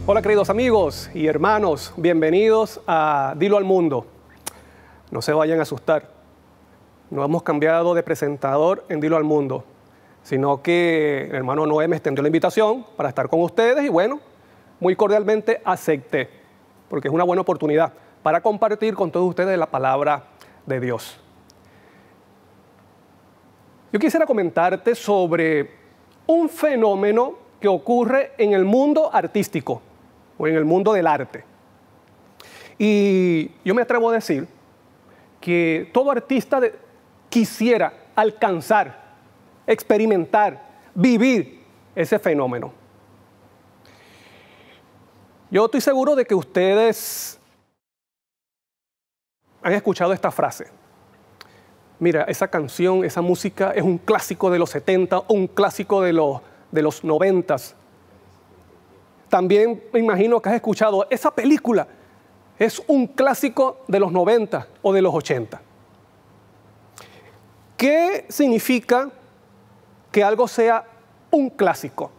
Hola queridos amigos y hermanos, bienvenidos a Dilo al Mundo. No se vayan a asustar, no hemos cambiado de presentador en Dilo al Mundo, sino que el hermano Noé me extendió la invitación para estar con ustedes y bueno, muy cordialmente acepté, porque es una buena oportunidad para compartir con todos ustedes la palabra de Dios. Yo quisiera comentarte sobre un fenómeno que ocurre en el mundo artístico o en el mundo del arte. Y yo me atrevo a decir que todo artista quisiera alcanzar, experimentar, vivir ese fenómeno. Yo estoy seguro de que ustedes han escuchado esta frase. Mira, esa canción, esa música es un clásico de los 70 o un clásico de los 90. También me imagino que has escuchado, esa película es un clásico de los 90 o de los 80. ¿Qué significa que algo sea un clásico?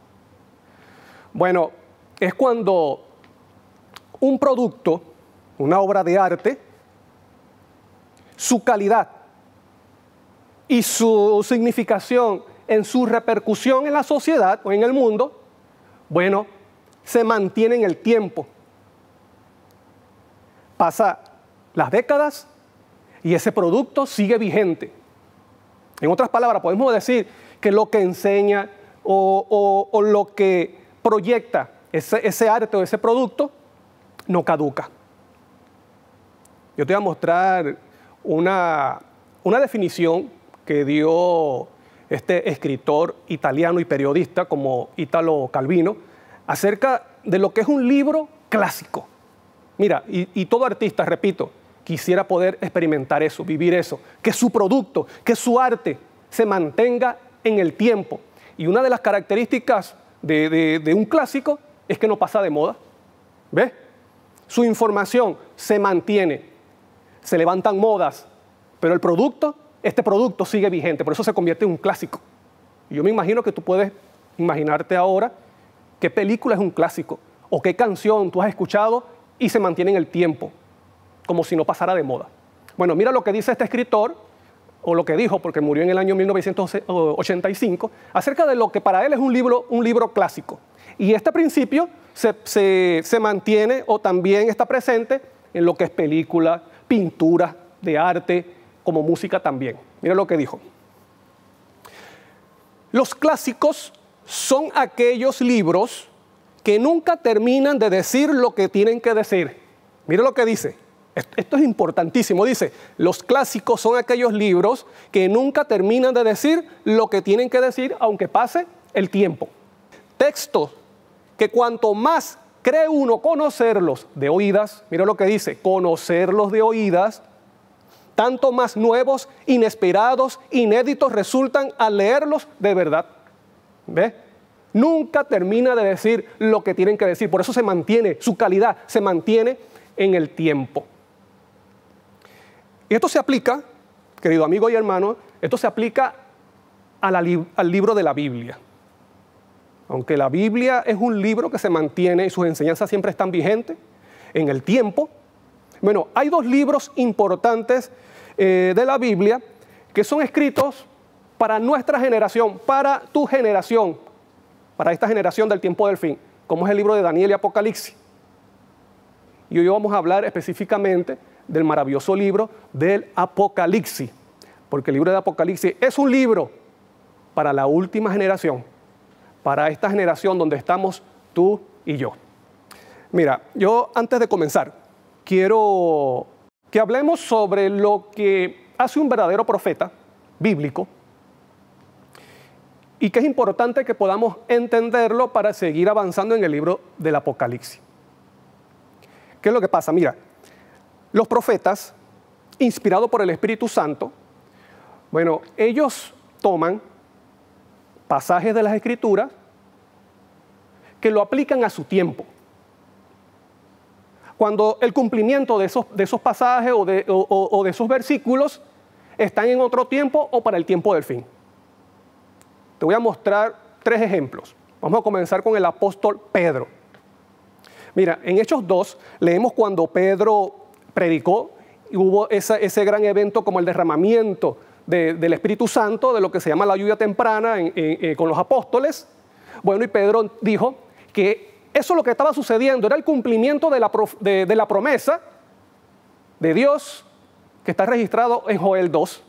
Bueno, es cuando un producto, una obra de arte, su calidad y su significación en su repercusión en la sociedad o en el mundo, bueno, se mantiene en el tiempo. Pasa las décadas y ese producto sigue vigente. En otras palabras, podemos decir que lo que enseña o lo que proyecta ese arte o ese producto no caduca. Yo te voy a mostrar una definición que dio este escritor italiano y periodista como Italo Calvino acerca de lo que es un libro clásico. Mira, y todo artista, repito, quisiera poder experimentar eso, vivir eso, que su producto, que su arte se mantenga en el tiempo. Y una de las características de un clásico es que no pasa de moda. ¿Ves? Su información se mantiene, se levantan modas, pero el producto, este producto sigue vigente, por eso se convierte en un clásico. Y yo me imagino que tú puedes imaginarte ahora qué película es un clásico o qué canción tú has escuchado y se mantiene en el tiempo, como si no pasara de moda. Bueno, mira lo que dice este escritor, o lo que dijo, porque murió en el año 1985, acerca de lo que para él es un libro clásico. Y este principio se mantiene o también está presente en lo que es película, pintura de arte, como música también. Mira lo que dijo. Los clásicos son aquellos libros que nunca terminan de decir lo que tienen que decir. Mira lo que dice. Esto es importantísimo. Dice, los clásicos son aquellos libros que nunca terminan de decir lo que tienen que decir, aunque pase el tiempo. Textos que cuanto más cree uno conocerlos de oídas, mira lo que dice, conocerlos de oídas, tanto más nuevos, inesperados, inéditos resultan al leerlos de verdad. ¿Ves? Nunca termina de decir lo que tienen que decir. Por eso se mantiene, su calidad se mantiene en el tiempo. Y esto se aplica, querido amigo y hermano, esto se aplica al libro de la Biblia. Aunque la Biblia es un libro que se mantiene y sus enseñanzas siempre están vigentes en el tiempo. Bueno, hay dos libros importantes de la Biblia que son escritos para nuestra generación, para tu generación, para esta generación del tiempo del fin, como es el libro de Daniel y Apocalipsis. Y hoy vamos a hablar específicamente del maravilloso libro del Apocalipsis, porque el libro de Apocalipsis es un libro para la última generación, para esta generación donde estamos tú y yo. Mira, yo antes de comenzar, quiero que hablemos sobre lo que hace un verdadero profeta bíblico y que es importante que podamos entenderlo para seguir avanzando en el libro del Apocalipsis. ¿Qué es lo que pasa? Mira, los profetas, inspirados por el Espíritu Santo, bueno, ellos toman pasajes de las Escrituras que lo aplican a su tiempo. Cuando el cumplimiento de esos pasajes o de esos versículos están en otro tiempo o para el tiempo del fin. Te voy a mostrar 3 ejemplos. Vamos a comenzar con el apóstol Pedro. Mira, en Hechos 2 leemos cuando Pedro predicó y hubo ese gran evento como el derramamiento del Espíritu Santo, de lo que se llama la lluvia temprana con los apóstoles. Bueno, y Pedro dijo que eso lo que estaba sucediendo era el cumplimiento de la promesa de Dios que está registrado en Joel 2,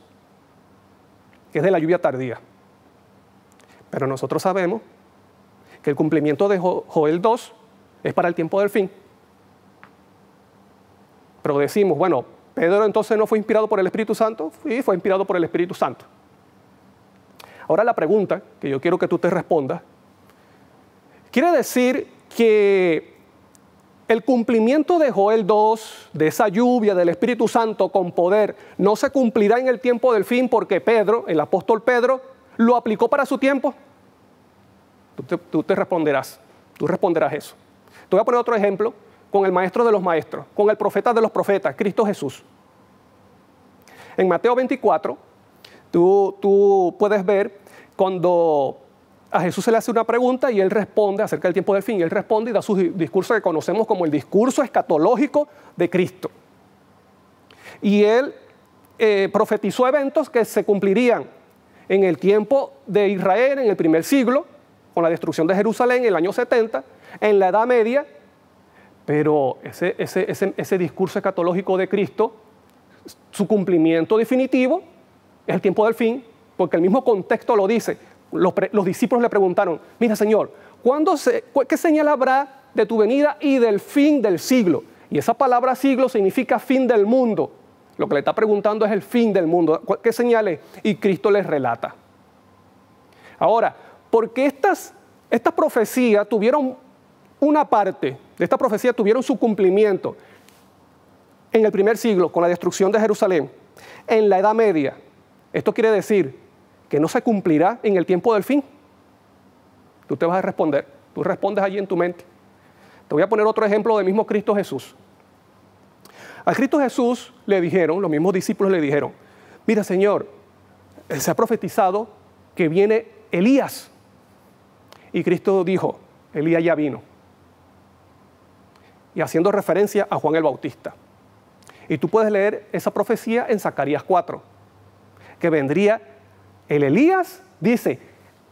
que es de la lluvia tardía. Pero nosotros sabemos que el cumplimiento de Joel 2 es para el tiempo del fin. Pero decimos, bueno, Pedro entonces no fue inspirado por el Espíritu Santo, sí, fue inspirado por el Espíritu Santo. Ahora la pregunta que yo quiero que tú te respondas, quiere decir que el cumplimiento de Joel 2, de esa lluvia del Espíritu Santo con poder, no se cumplirá en el tiempo del fin porque Pedro, el apóstol Pedro, lo aplicó para su tiempo. Tú responderás eso. Te voy a poner otro ejemplo con el maestro de los maestros, con el profeta de los profetas, Cristo Jesús. En Mateo 24, tú puedes ver cuando a Jesús se le hace una pregunta y él responde acerca del tiempo del fin. Y él responde y da su discurso que conocemos como el discurso escatológico de Cristo. Y él profetizó eventos que se cumplirían en el tiempo de Israel, en el primer siglo, con la destrucción de Jerusalén en el año 70, en la Edad Media. Pero ese discurso escatológico de Cristo, su cumplimiento definitivo es el tiempo del fin, porque el mismo contexto lo dice. Los discípulos le preguntaron, mira Señor, ¿qué señal habrá de tu venida y del fin del siglo? Y esa palabra siglo significa fin del mundo. Lo que le está preguntando es el fin del mundo. ¿Qué señales? Y Cristo les relata. Ahora, porque estas profecías tuvieron una parte de esta profecía, tuvieron su cumplimiento en el primer siglo con la destrucción de Jerusalén, en la Edad Media, esto quiere decir que no se cumplirá en el tiempo del fin. Tú te vas a responder, tú respondes allí en tu mente. Te voy a poner otro ejemplo del mismo Cristo Jesús. A Cristo Jesús le dijeron, los mismos discípulos le dijeron, mira Señor, se ha profetizado que viene Elías. Y Cristo dijo, Elías ya vino. Y haciendo referencia a Juan el Bautista. Y tú puedes leer esa profecía en Zacarías 4, que vendría el Elías, dice,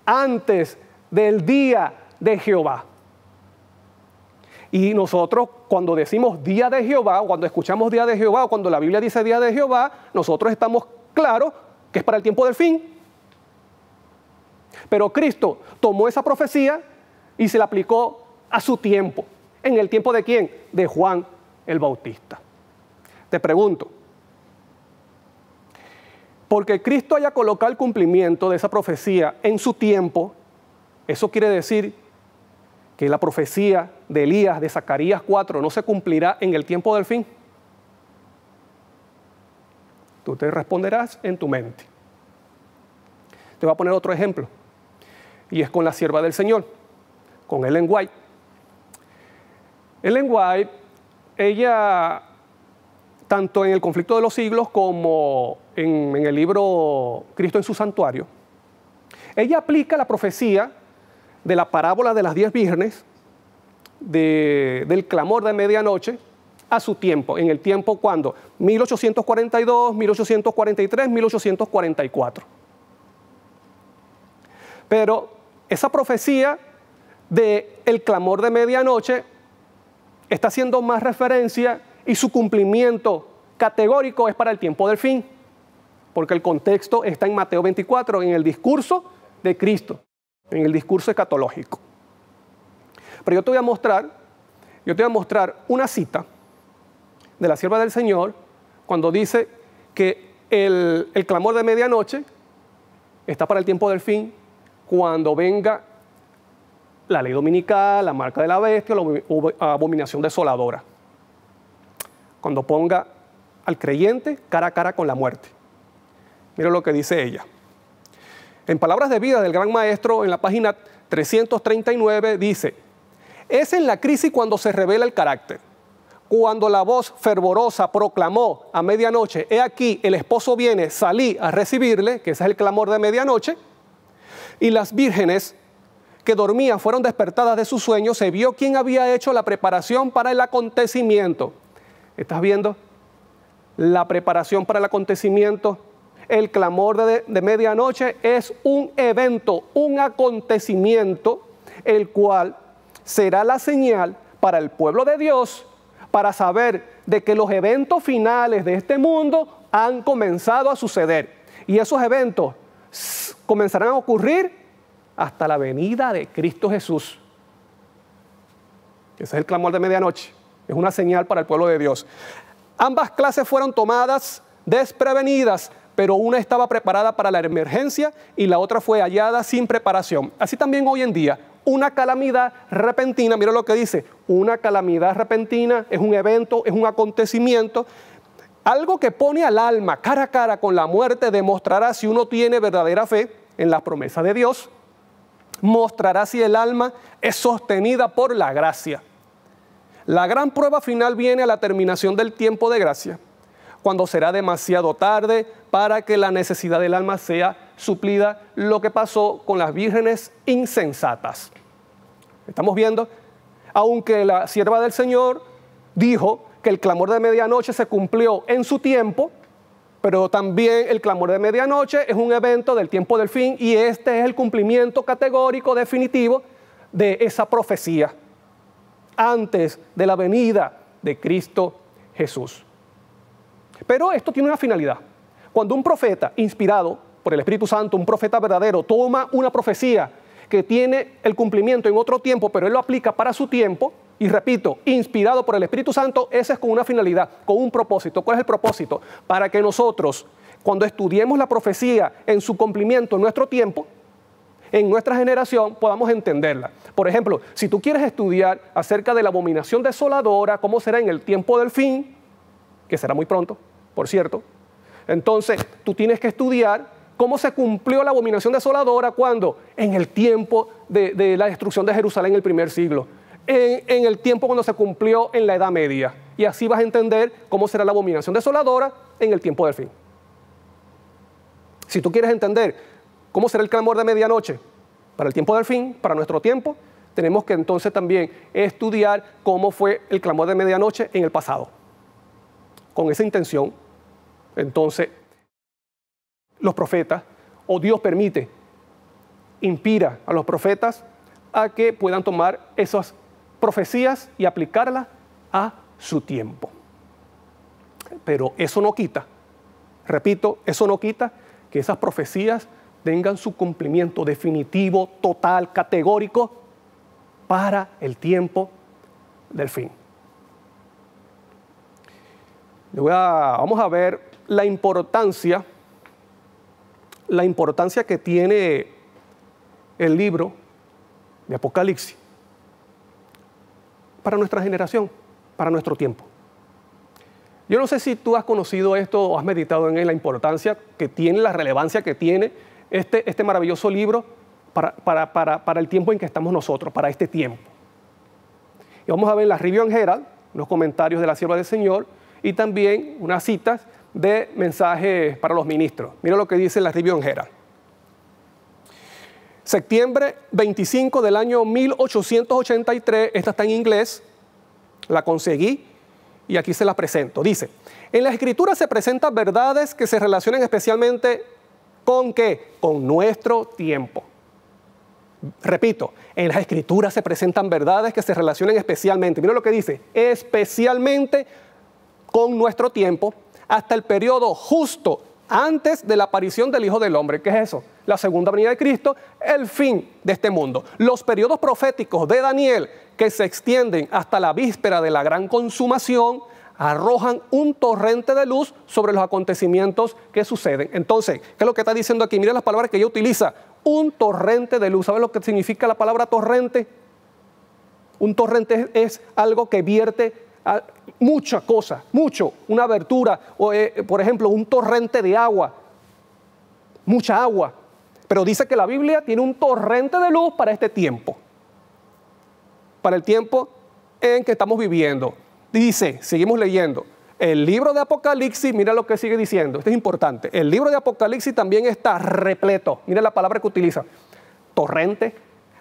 antes del día de Jehová. Y nosotros cuando decimos día de Jehová, o cuando escuchamos día de Jehová, o cuando la Biblia dice día de Jehová, nosotros estamos claros que es para el tiempo del fin. Pero Cristo tomó esa profecía y se la aplicó a su tiempo. ¿En el tiempo de quién? De Juan el Bautista. Te pregunto, porque Cristo haya colocado el cumplimiento de esa profecía en su tiempo, ¿eso quiere decir que la profecía de Elías de Zacarías 4 no se cumplirá en el tiempo del fin? Tú te responderás en tu mente. Te voy a poner otro ejemplo, y es con la sierva del Señor, con Ellen White. Ellen White, ella, tanto en el conflicto de los siglos como en el libro Cristo en su santuario, ella aplica la profecía de la parábola de las 10 vírgenes, del clamor de medianoche, a su tiempo, en el tiempo cuando, 1842, 1843, 1844. Pero esa profecía del clamor de medianoche está haciendo más referencia y su cumplimiento categórico es para el tiempo del fin, porque el contexto está en Mateo 24, en el discurso de Cristo, en el discurso escatológico. Pero yo te voy a mostrar una cita de la sierva del Señor cuando dice que el clamor de medianoche está para el tiempo del fin, cuando venga la ley dominical, la marca de la bestia, la abominación desoladora. Cuando ponga al creyente cara a cara con la muerte. Mira lo que dice ella. En Palabras de Vida del Gran Maestro, en la página 339, dice: es en la crisis cuando se revela el carácter. Cuando la voz fervorosa proclamó a medianoche, he aquí, el esposo viene, salí a recibirle, que ese es el clamor de medianoche, y las vírgenes que dormían fueron despertadas de su sueño, se vio quién había hecho la preparación para el acontecimiento. ¿Estás viendo? La preparación para el acontecimiento. El clamor de medianoche es un evento, un acontecimiento, el cual será la señal para el pueblo de Dios para saber de que los eventos finales de este mundo han comenzado a suceder. Y esos eventos comenzarán a ocurrir hasta la venida de Cristo Jesús. Ese es el clamor de medianoche. Es una señal para el pueblo de Dios. Ambas clases fueron tomadas desprevenidas, pero una estaba preparada para la emergencia y la otra fue hallada sin preparación. Así también hoy en día, una calamidad repentina, mira lo que dice, una calamidad repentina es un evento, es un acontecimiento, algo que pone al alma cara a cara con la muerte, demostrará si uno tiene verdadera fe en la promesa de Dios, mostrará si el alma es sostenida por la gracia. La gran prueba final viene a la terminación del tiempo de gracia, cuando será demasiado tarde para que la necesidad del alma sea suplida, lo que pasó con las vírgenes insensatas. Estamos viendo, aunque la sierva del Señor dijo que el clamor de medianoche se cumplió en su tiempo, pero también el clamor de medianoche es un evento del tiempo del fin y este es el cumplimiento categórico definitivo de esa profecía antes de la venida de Cristo Jesús. Pero esto tiene una finalidad. Cuando un profeta inspirado por el Espíritu Santo, un profeta verdadero, toma una profecía que tiene el cumplimiento en otro tiempo, pero él lo aplica para su tiempo, y repito, inspirado por el Espíritu Santo, ese es con una finalidad, con un propósito. ¿Cuál es el propósito? Para que nosotros, cuando estudiemos la profecía en su cumplimiento en nuestro tiempo, en nuestra generación, podamos entenderla. Por ejemplo, si tú quieres estudiar acerca de la abominación desoladora, cómo será en el tiempo del fin, que será muy pronto, por cierto, entonces tú tienes que estudiar cómo se cumplió la abominación desoladora cuando en el tiempo de la destrucción de Jerusalén en el primer siglo, en el tiempo cuando se cumplió en la Edad Media, y así vas a entender cómo será la abominación desoladora en el tiempo del fin. Si tú quieres entender cómo será el clamor de medianoche para el tiempo del fin, para nuestro tiempo, tenemos que entonces también estudiar cómo fue el clamor de medianoche en el pasado. Con esa intención, entonces, los profetas, o Dios permite, inspira a los profetas a que puedan tomar esas profecías y aplicarlas a su tiempo. Pero eso no quita, repito, eso no quita que esas profecías tengan su cumplimiento definitivo, total, categórico, para el tiempo del fin. Vamos a ver la importancia que tiene el libro de Apocalipsis para nuestra generación, para nuestro tiempo. Yo no sé si tú has conocido esto o has meditado en la importancia que tiene, la relevancia que tiene este maravilloso libro para el tiempo en que estamos nosotros, para este tiempo. Y vamos a ver en la Review and Herald, los comentarios de la sierva del Señor, y también unas citas de mensajes para los ministros. Mira lo que dice la Review and Herald. Septiembre 25 del año 1883, esta está en inglés, la conseguí y aquí se la presento. Dice, en la Escritura se presentan verdades que se relacionan especialmente ¿con qué? Con nuestro tiempo. Repito, en las Escrituras se presentan verdades que se relacionan especialmente, mira lo que dice, especialmente con nuestro tiempo, hasta el periodo justo antes de la aparición del Hijo del Hombre. ¿Qué es eso? La segunda venida de Cristo, el fin de este mundo. Los periodos proféticos de Daniel, que se extienden hasta la víspera de la gran consumación, arrojan un torrente de luz sobre los acontecimientos que suceden. Entonces, ¿qué es lo que está diciendo aquí? Mira las palabras que ella utiliza. Un torrente de luz. ¿Sabes lo que significa la palabra torrente? Un torrente es algo que vierte mucha cosa, mucho, una abertura, o, por ejemplo, un torrente de agua, mucha agua. Pero dice que la Biblia tiene un torrente de luz para este tiempo, para el tiempo en que estamos viviendo. Dice, seguimos leyendo, el libro de Apocalipsis, mira lo que sigue diciendo, esto es importante, el libro de Apocalipsis también está repleto, mira la palabra que utiliza, torrente,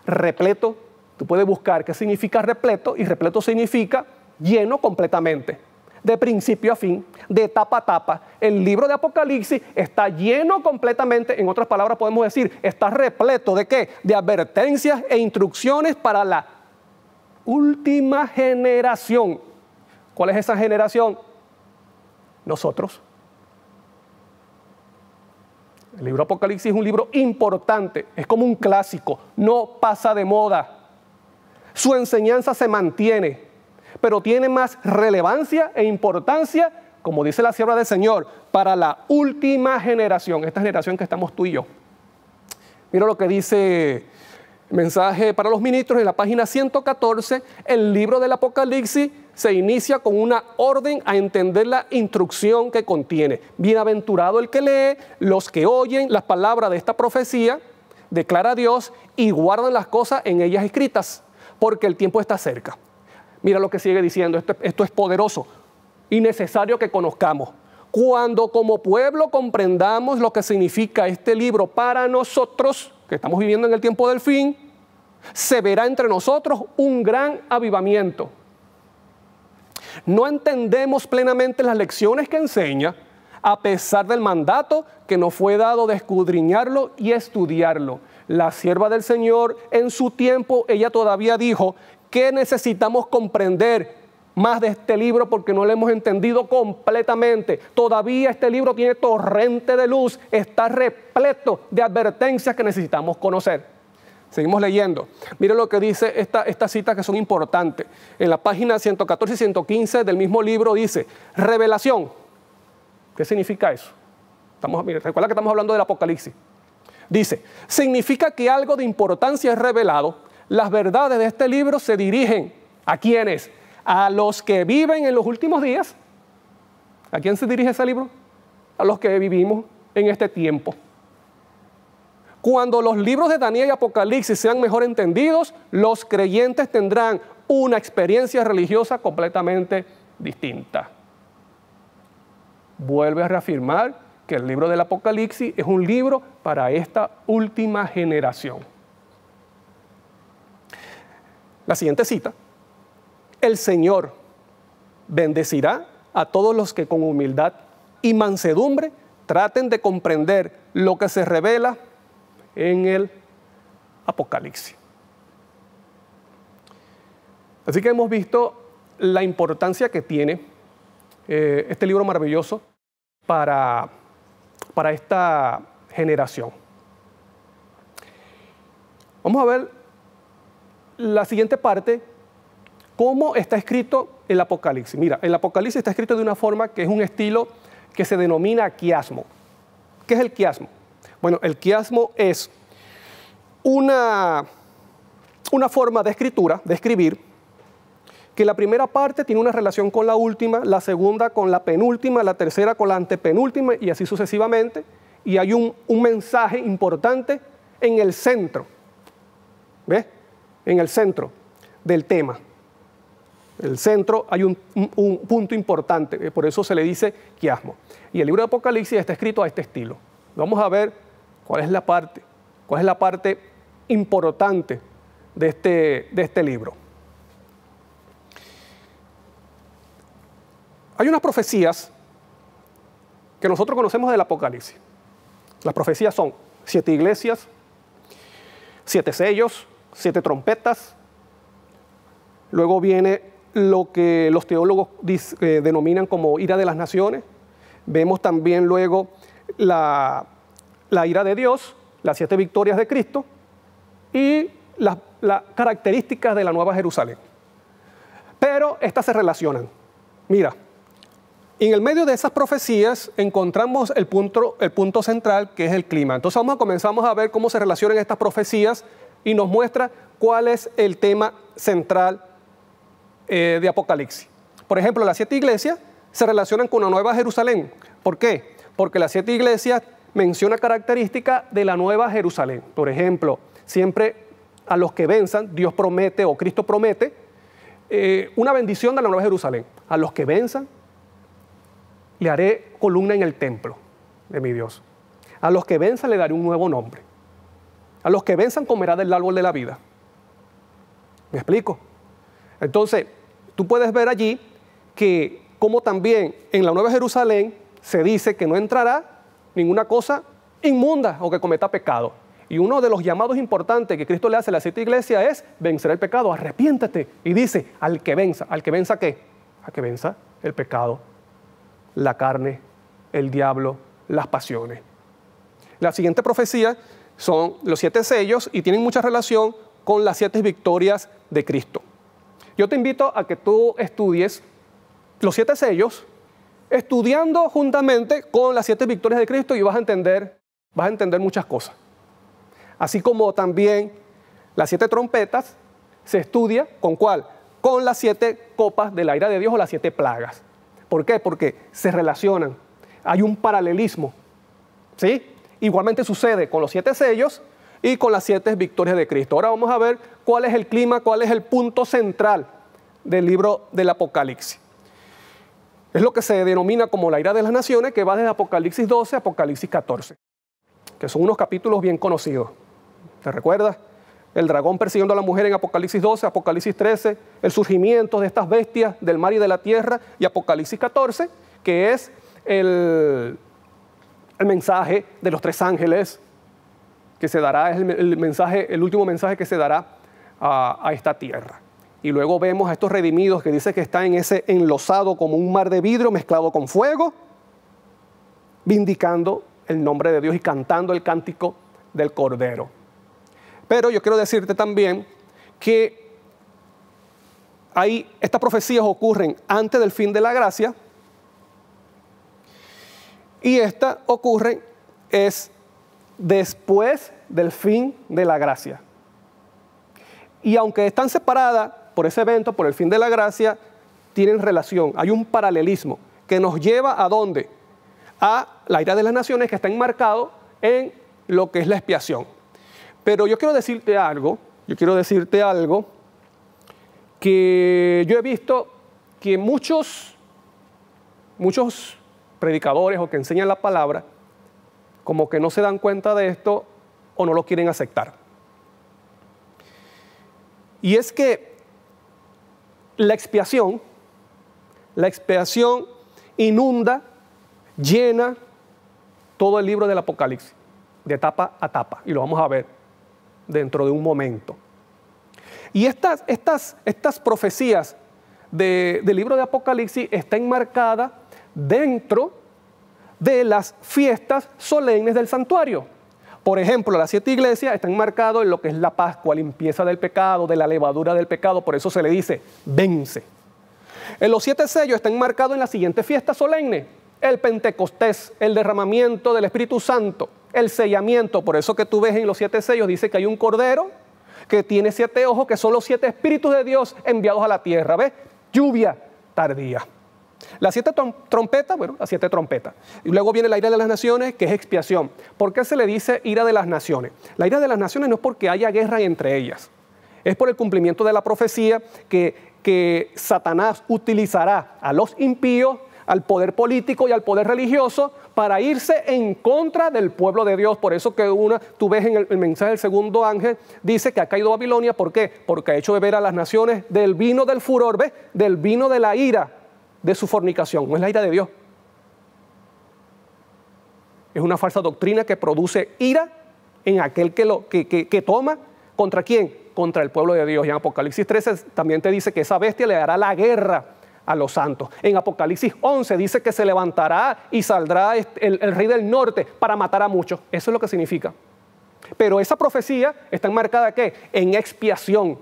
repleto. Tú puedes buscar qué significa repleto, y repleto significa lleno completamente, de principio a fin, de tapa a tapa. El libro de Apocalipsis está lleno completamente, en otras palabras podemos decir, está repleto ¿de qué? De advertencias e instrucciones para la última generación. ¿Cuál es esa generación? Nosotros. El libro Apocalipsis es un libro importante, es como un clásico, no pasa de moda. Su enseñanza se mantiene, pero tiene más relevancia e importancia, como dice la sierva del Señor, para la última generación, esta generación que estamos tú y yo. Mira lo que dice el mensaje para los ministros en la página 114. El libro del Apocalipsis se inicia con una orden a entender la instrucción que contiene. Bienaventurado el que lee, los que oyen las palabras de esta profecía, declara Dios, y guardan las cosas en ellas escritas, porque el tiempo está cerca. Mira lo que sigue diciendo, esto es poderoso y necesario que conozcamos. Cuando como pueblo comprendamos lo que significa este libro para nosotros, que estamos viviendo en el tiempo del fin, se verá entre nosotros un gran avivamiento. No entendemos plenamente las lecciones que enseña, a pesar del mandato que nos fue dado de escudriñarlo y estudiarlo. La sierva del Señor, en su tiempo, ella todavía dijo que necesitamos comprender más de este libro porque no lo hemos entendido completamente. Todavía este libro tiene torrente de luz, está repleto de advertencias que necesitamos conocer. Seguimos leyendo. Miren lo que dice estas citas que son importantes. En la página 114 y 115 del mismo libro dice, revelación. ¿Qué significa eso? Recuerda que estamos hablando del Apocalipsis. Dice, significa que algo de importancia es revelado. Las verdades de este libro se dirigen ¿a quiénes? A los que viven en los últimos días. ¿A quién se dirige ese libro? A los que vivimos en este tiempo. Cuando los libros de Daniel y Apocalipsis sean mejor entendidos, los creyentes tendrán una experiencia religiosa completamente distinta. Vuelve a reafirmar que el libro del Apocalipsis es un libro para esta última generación. La siguiente cita. El Señor bendecirá a todos los que con humildad y mansedumbre traten de comprender lo que se revela en el Apocalipsis. Así que hemos visto la importancia que tiene este libro maravilloso para esta generación. Vamos a ver la siguiente parte, cómo está escrito el Apocalipsis. Mira, el Apocalipsis está escrito de una forma que es un estilo que se denomina quiasmo. ¿Qué es el quiasmo? Bueno, el quiasmo es una forma de escritura, de escribir, que la primera parte tiene una relación con la última, la segunda con la penúltima, la tercera con la antepenúltima y así sucesivamente. Y hay un mensaje importante en el centro, ¿ves? En el centro del tema. En el centro hay un punto importante, por eso se le dice quiasmo. Y el libro de Apocalipsis está escrito a este estilo. Vamos a ver cuál es la parte importante de este libro. Hay unas profecías que nosotros conocemos del Apocalipsis. Las profecías son 7 iglesias, 7 sellos, 7 trompetas. Luego viene lo que los teólogos denominan como ira de las naciones. Vemos también luego la ira de Dios, las 7 victorias de Cristo y las características de la Nueva Jerusalén. Pero estas se relacionan. Mira, en el medio de esas profecías encontramos el punto central, que es el clima. Entonces comenzamos a ver cómo se relacionan estas profecías y nos muestra cuál es el tema central de Apocalipsis. Por ejemplo, las 7 iglesias se relacionan con la Nueva Jerusalén. ¿Por qué? Porque las 7 iglesias mencionan características de la Nueva Jerusalén. Por ejemplo, siempre a los que venzan, Dios promete o Cristo promete una bendición de la Nueva Jerusalén. A los que venzan, le haré columna en el templo de mi Dios. A los que venzan le daré un nuevo nombre. A los que venzan comerá del árbol de la vida. ¿Me explico? Entonces, tú puedes ver allí que como también en la Nueva Jerusalén se dice que no entrará ninguna cosa inmunda o que cometa pecado. Y uno de los llamados importantes que Cristo le hace a la siete iglesias es vencer el pecado, arrepiéntete. Y dice, al que venza ¿qué? Al que venza el pecado, la carne, el diablo, las pasiones. La siguiente profecía son los 7 sellos y tienen mucha relación con las 7 victorias de Cristo. Yo te invito a que tú estudies los 7 sellos, estudiando juntamente con las 7 victorias de Cristo y vas a entender muchas cosas. Así como también las 7 trompetas se estudia ¿con cuál? Con las 7 copas de la ira de Dios o las 7 plagas. ¿Por qué? Porque se relacionan. Hay un paralelismo. ¿Sí? Igualmente sucede con los 7 sellos y con las 7 victorias de Cristo. Ahora vamos a ver cuál es el clima, cuál es el punto central del libro del Apocalipsis. Es lo que se denomina como la ira de las naciones, que va desde Apocalipsis 12 a Apocalipsis 14, que son unos capítulos bien conocidos. ¿Te recuerdas? El dragón persiguiendo a la mujer en Apocalipsis 12, Apocalipsis 13, el surgimiento de estas bestias del mar y de la tierra, y Apocalipsis 14, que es el mensaje de los 3 ángeles que se dará, es el último mensaje que se dará a esta tierra. Y luego vemos a estos redimidos que dice que están en ese enlosado como un mar de vidrio mezclado con fuego, vindicando el nombre de Dios y cantando el cántico del Cordero. Pero yo quiero decirte también que estas profecías ocurren antes del fin de la gracia y esta ocurre es después del fin de la gracia. Y aunque están separadas por ese evento, por el fin de la gracia, tienen relación. Hay un paralelismo que nos lleva ¿a dónde? A la ira de las naciones, que está enmarcado en lo que es la expiación. Pero yo quiero decirte algo que yo he visto que muchos predicadores o que enseñan la palabra como que no se dan cuenta de esto o no lo quieren aceptar. Y es que la expiación inunda, llena todo el libro del Apocalipsis, de tapa a tapa, y lo vamos a ver dentro de un momento. Y estas profecías del libro de Apocalipsis están enmarcadas dentro de las fiestas solemnes del santuario. Por ejemplo, las 7 iglesias están marcadas en lo que es la Pascua, limpieza del pecado, de la levadura del pecado, por eso se le dice, vence. En los 7 sellos están marcados en la siguiente fiesta solemne: el Pentecostés, el derramamiento del Espíritu Santo, el sellamiento. Por eso que tú ves en los 7 sellos, dice que hay un cordero que tiene 7 ojos, que son los 7 espíritus de Dios enviados a la tierra. ¿Ves? Lluvia tardía. Las 7 trompetas, bueno, las 7 trompetas. Y luego viene la ira de las naciones, que es expiación. ¿Por qué se le dice ira de las naciones? La ira de las naciones no es porque haya guerra entre ellas. Es por el cumplimiento de la profecía que Satanás utilizará a los impíos, al poder político y al poder religioso para irse en contra del pueblo de Dios. Por eso que tú ves en el mensaje del segundo ángel, dice que ha caído Babilonia. ¿Por qué? Porque ha hecho beber a las naciones del vino del furor, ¿ves? Del vino de la ira de su fornicación. No es la ira de Dios. Es una falsa doctrina que produce ira en aquel que toma. ¿Contra quién? Contra el pueblo de Dios. Y en Apocalipsis 13 también te dice que esa bestia le dará la guerra a los santos. En Apocalipsis 11 dice que se levantará y saldrá el rey del norte para matar a muchos. Eso es lo que significa. Pero esa profecía está enmarcada ¿qué? En expiación.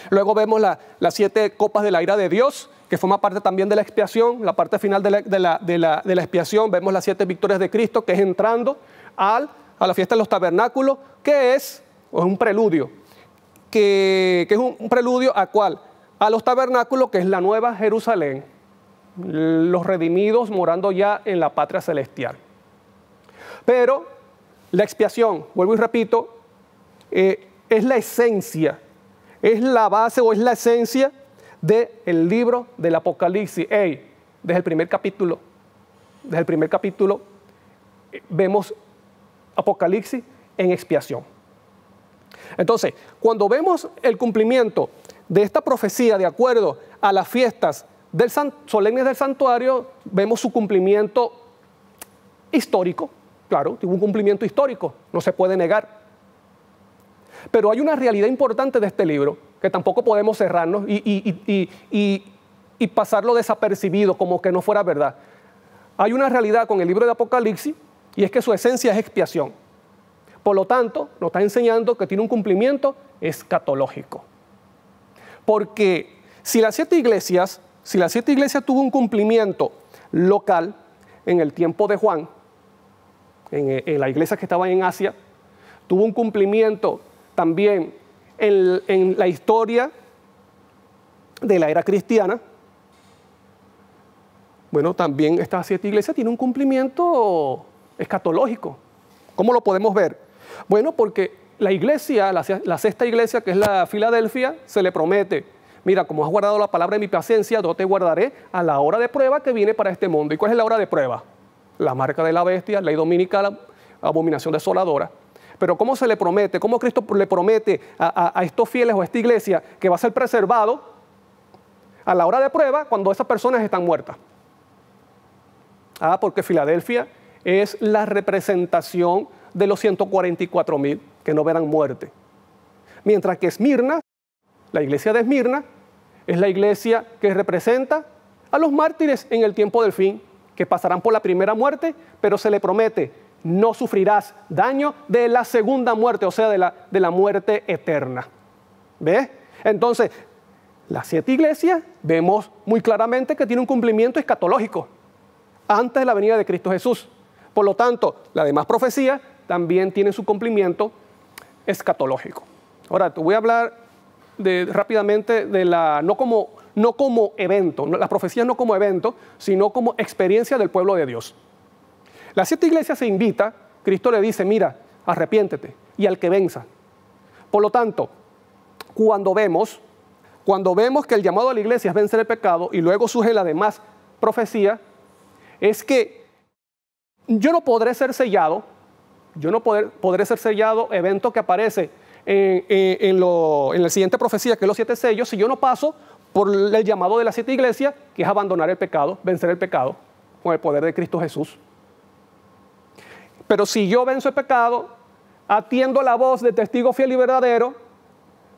Luego vemos las 7 copas de la ira de Dios, que forma parte también de la expiación, la parte final de la expiación. Vemos las 7 victorias de Cristo, que es entrando a la fiesta de los tabernáculos, que es un preludio, que es un preludio ¿a cuál? A los tabernáculos, que es la nueva Jerusalén, los redimidos morando ya en la patria celestial. Pero la expiación, vuelvo y repito, es la esencia, es la base o es la esencia del libro del Apocalipsis. Desde el primer capítulo vemos Apocalipsis en expiación. Entonces, cuando vemos el cumplimiento de esta profecía de acuerdo a las fiestas solemnes del santuario, vemos su cumplimiento histórico. Claro, tuvo un cumplimiento histórico, no se puede negar. Pero hay una realidad importante de este libro que tampoco podemos cerrarnos y pasarlo desapercibido como que no fuera verdad. Hay una realidad con el libro de Apocalipsis y es que su esencia es expiación. Por lo tanto, nos está enseñando que tiene un cumplimiento escatológico. Porque si las siete iglesias tuvo un cumplimiento local en el tiempo de Juan, en la iglesia que estaba en Asia, tuvo un cumplimiento también en la historia de la era cristiana. Bueno, también estas siete iglesias tienen un cumplimiento escatológico. ¿Cómo lo podemos ver? Bueno, porque la iglesia, la sexta iglesia, que es la Filadelfia, se le promete: mira, como has guardado la palabra de mi paciencia, yo te guardaré a la hora de prueba que viene para este mundo. ¿Y cuál es la hora de prueba? La marca de la bestia, ley dominical, abominación desoladora. Pero ¿cómo se le promete? ¿Cómo Cristo le promete a estos fieles o a esta iglesia que va a ser preservado a la hora de prueba cuando esas personas están muertas? Porque Filadelfia es la representación de los 144,000 que no verán muerte. Mientras que Esmirna, la iglesia de Esmirna, es la iglesia que representa a los mártires en el tiempo del fin, que pasarán por la primera muerte, pero se le promete: no sufrirás daño de la segunda muerte, o sea, de la muerte eterna. ¿Ves? Entonces, las siete iglesias vemos muy claramente que tiene un cumplimiento escatológico antes de la venida de Cristo Jesús. Por lo tanto, las demás profecías también tienen su cumplimiento escatológico. Ahora, te voy a hablar rápidamente de no como evento, las profecías no como evento, sino como experiencia del pueblo de Dios. Las siete iglesias se invita, Cristo le dice: mira, arrepiéntete, y al que venza. Por lo tanto, cuando vemos que el llamado a la iglesia es vencer el pecado y luego surge la demás profecía, es que yo no podré ser sellado, evento que aparece en la siguiente profecía, que es los siete sellos, si yo no paso por el llamado de las siete iglesias, que es abandonar el pecado, vencer el pecado con el poder de Cristo Jesús. Pero si yo venzo el pecado, atiendo la voz de testigo fiel y verdadero,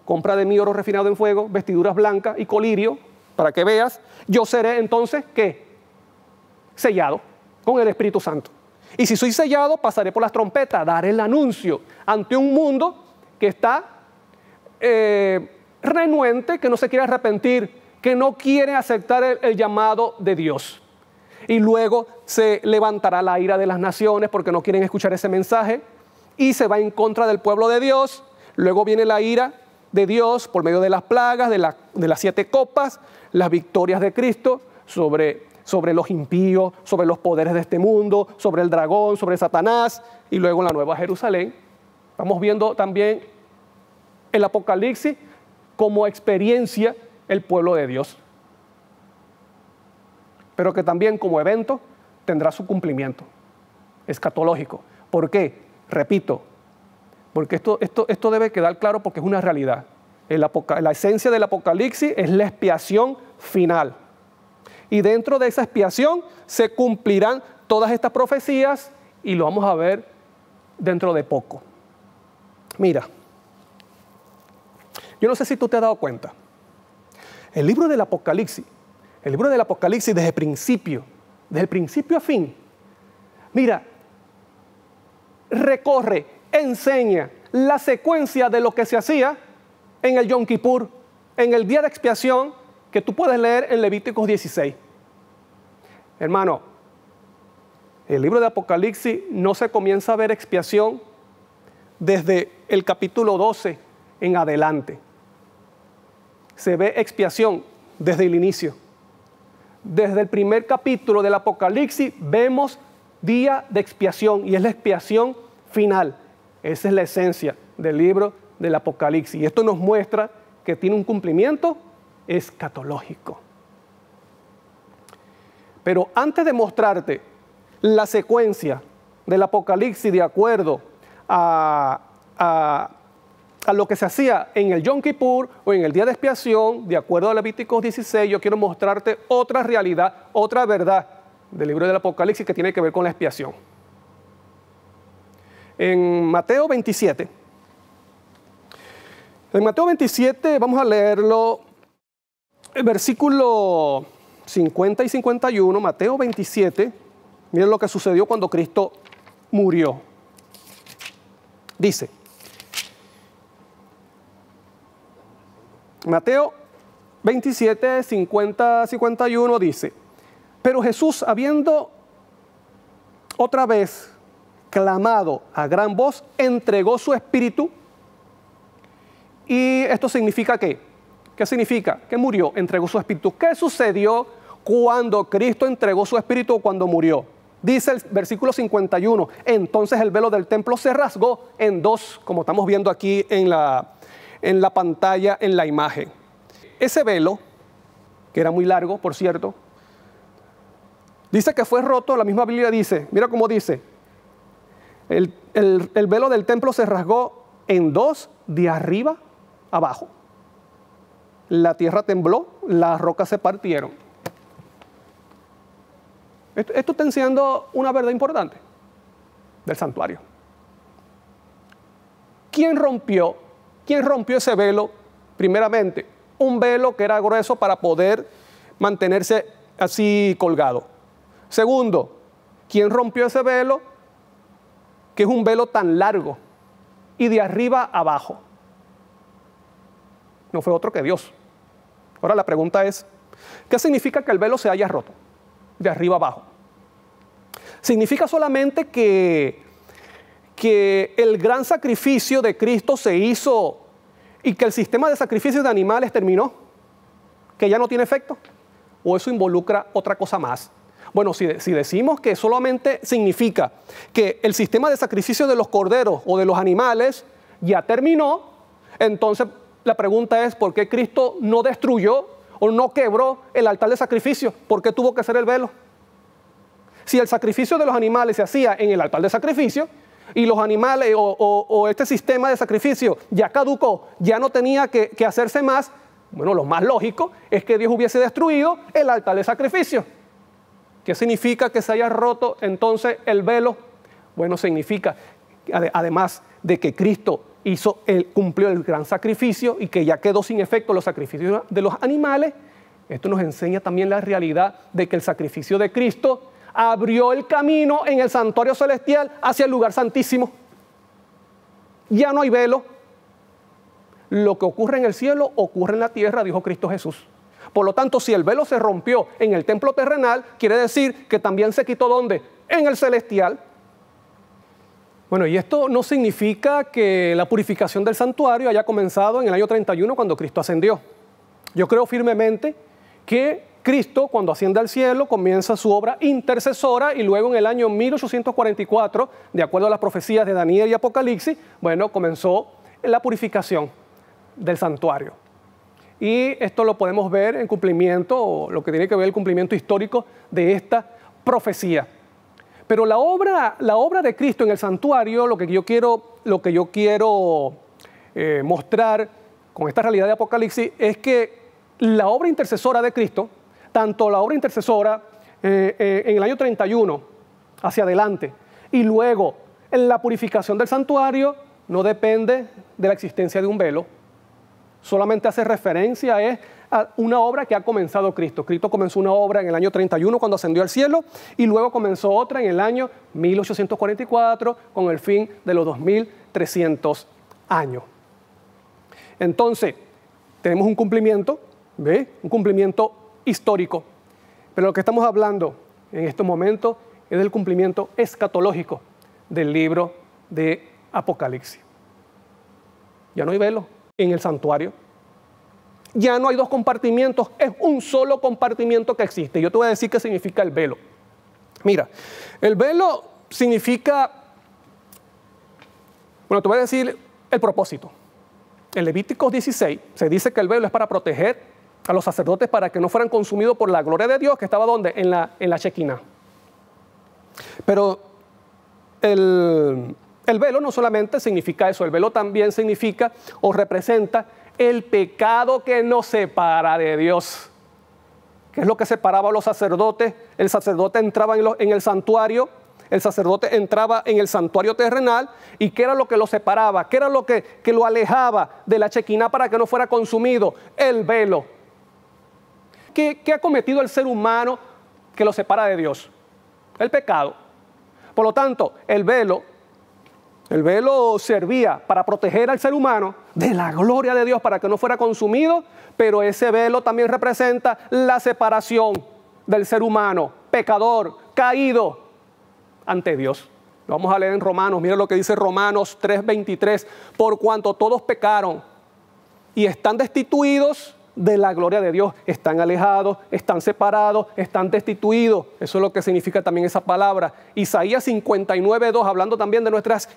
compra de mí oro refinado en fuego, vestiduras blancas y colirio, para que veas, yo seré entonces, ¿qué? Sellado con el Espíritu Santo. Y si soy sellado, pasaré por las trompetas, daré el anuncio ante un mundo que está renuente, que no se quiere arrepentir, que no quiere aceptar el llamado de Dios. Y luego se levantará la ira de las naciones porque no quieren escuchar ese mensaje y se va en contra del pueblo de Dios. Luego viene la ira de Dios por medio de las plagas, de las siete copas, las victorias de Cristo sobre los impíos, sobre los poderes de este mundo, sobre el dragón, sobre Satanás, y luego en la Nueva Jerusalén. Estamos viendo también el Apocalipsis como experiencia el pueblo de Dios, pero que también como evento tendrá su cumplimiento escatológico. ¿Por qué? Repito, porque esto debe quedar claro porque es una realidad. La esencia del Apocalipsis es la expiación final. Y dentro de esa expiación se cumplirán todas estas profecías y lo vamos a ver dentro de poco. Mira, yo no sé si tú te has dado cuenta. El libro del Apocalipsis desde el principio a fin, mira, recorre, enseña la secuencia de lo que se hacía en el Yom Kippur, en el día de expiación, que tú puedes leer en Levíticos 16. Hermano, el libro de Apocalipsis no se comienza a ver expiación desde el capítulo 12 en adelante. Se ve expiación desde el inicio. Desde el primer capítulo del Apocalipsis vemos día de expiación y es la expiación final. Esa es la esencia del libro del Apocalipsis. Y esto nos muestra que tiene un cumplimiento escatológico. Pero antes de mostrarte la secuencia del Apocalipsis de acuerdo a a lo que se hacía en el Yom Kippur o en el día de expiación, de acuerdo a Levíticos 16, yo quiero mostrarte otra realidad, otra verdad del libro del Apocalipsis que tiene que ver con la expiación. En Mateo 27, vamos a leerlo, el versículo 50 y 51, Mateo 27, miren lo que sucedió cuando Cristo murió. Dice, Mateo 27, 50, 51 dice, pero Jesús, habiendo otra vez clamado a gran voz, entregó su espíritu. ¿Y esto significa qué? ¿Qué significa? Que murió, entregó su espíritu. ¿Qué sucedió cuando Cristo entregó su espíritu o cuando murió? Dice el versículo 51, entonces el velo del templo se rasgó en dos, como estamos viendo aquí en la pantalla, en la imagen. Ese velo, que era muy largo, por cierto, dice que fue roto. La misma Biblia dice, mira cómo dice, el velo del templo se rasgó en dos, de arriba abajo. La tierra tembló, las rocas se partieron. Esto está enseñando una verdad importante del santuario. ¿Quién rompió ese velo? Primeramente, un velo que era grueso para poder mantenerse así colgado. Segundo, ¿quién rompió ese velo? Que es un velo tan largo y de arriba abajo. No fue otro que Dios. Ahora la pregunta es, ¿qué significa que el velo se haya roto de arriba abajo? Significa solamente que el gran sacrificio de Cristo se hizo y que el sistema de sacrificios de animales terminó, que ya no tiene efecto, o eso involucra otra cosa más. Bueno, si decimos que solamente significa que el sistema de sacrificio de los corderos o de los animales ya terminó, entonces la pregunta es, ¿por qué Cristo no destruyó o no quebró el altar de sacrificio? ¿Por qué tuvo que hacer el velo? Si el sacrificio de los animales se hacía en el altar de sacrificio y los animales o este sistema de sacrificio ya caducó, ya no tenía que hacerse más, bueno, lo más lógico es que Dios hubiese destruido el altar de sacrificio. ¿Qué significa que se haya roto entonces el velo? Bueno, significa, además de que Cristo cumplió el gran sacrificio y que ya quedó sin efecto los sacrificios de los animales, esto nos enseña también la realidad de que el sacrificio de Cristo abrió el camino en el santuario celestial hacia el lugar santísimo. Ya no hay velo. Lo que ocurre en el cielo ocurre en la tierra, dijo Cristo Jesús. Por lo tanto, si el velo se rompió en el templo terrenal, quiere decir que también se quitó ¿dónde? En el celestial. Bueno, y esto no significa que la purificación del santuario haya comenzado en el año 31 cuando Cristo ascendió. Yo creo firmemente que Cristo, cuando asciende al cielo, comienza su obra intercesora y luego en el año 1844, de acuerdo a las profecías de Daniel y Apocalipsis, bueno, comenzó la purificación del santuario. Y esto lo podemos ver en cumplimiento, o lo que tiene que ver el cumplimiento histórico de esta profecía. Pero la obra de Cristo en el santuario, lo que yo quiero mostrar con esta realidad de Apocalipsis es que la obra intercesora de Cristo, tanto la obra intercesora en el año 31 hacia adelante y luego en la purificación del santuario, no depende de la existencia de un velo. Solamente hace referencia a una obra que ha comenzado Cristo. Cristo comenzó una obra en el año 31 cuando ascendió al cielo y luego comenzó otra en el año 1844 con el fin de los 2300 años. Entonces, tenemos un cumplimiento, ¿ve? Un cumplimiento histórico. Pero lo que estamos hablando en estos momentos es del cumplimiento escatológico del libro de Apocalipsis. Ya no hay velo en el santuario. Ya no hay dos compartimientos, es un solo compartimiento que existe. Yo te voy a decir qué significa el velo. Mira, el velo significa, bueno, te voy a decir el propósito. En Levíticos 16 se dice que el velo es para proteger a los sacerdotes para que no fueran consumidos por la gloria de Dios, que estaba ¿dónde? En la Shekinah. Pero El velo no solamente significa eso, el velo también significa o representa el pecado que nos separa de Dios. ¿Qué es lo que separaba a los sacerdotes? El sacerdote entraba en el santuario, el sacerdote entraba en el santuario terrenal, y ¿qué era lo que lo separaba? ¿Qué era lo que lo alejaba de la Shekinah para que no fuera consumido? El velo. ¿Qué ha cometido el ser humano que lo separa de Dios? El pecado. Por lo tanto, el velo servía para proteger al ser humano de la gloria de Dios para que no fuera consumido, pero ese velo también representa la separación del ser humano, pecador, caído ante Dios. Lo vamos a leer en Romanos. Mira lo que dice Romanos 3:23. Por cuanto todos pecaron y están destituidos de la gloria de Dios, están alejados, están separados, están destituidos. Eso es lo que significa también esa palabra. Isaías 59:2, hablando también de nuestras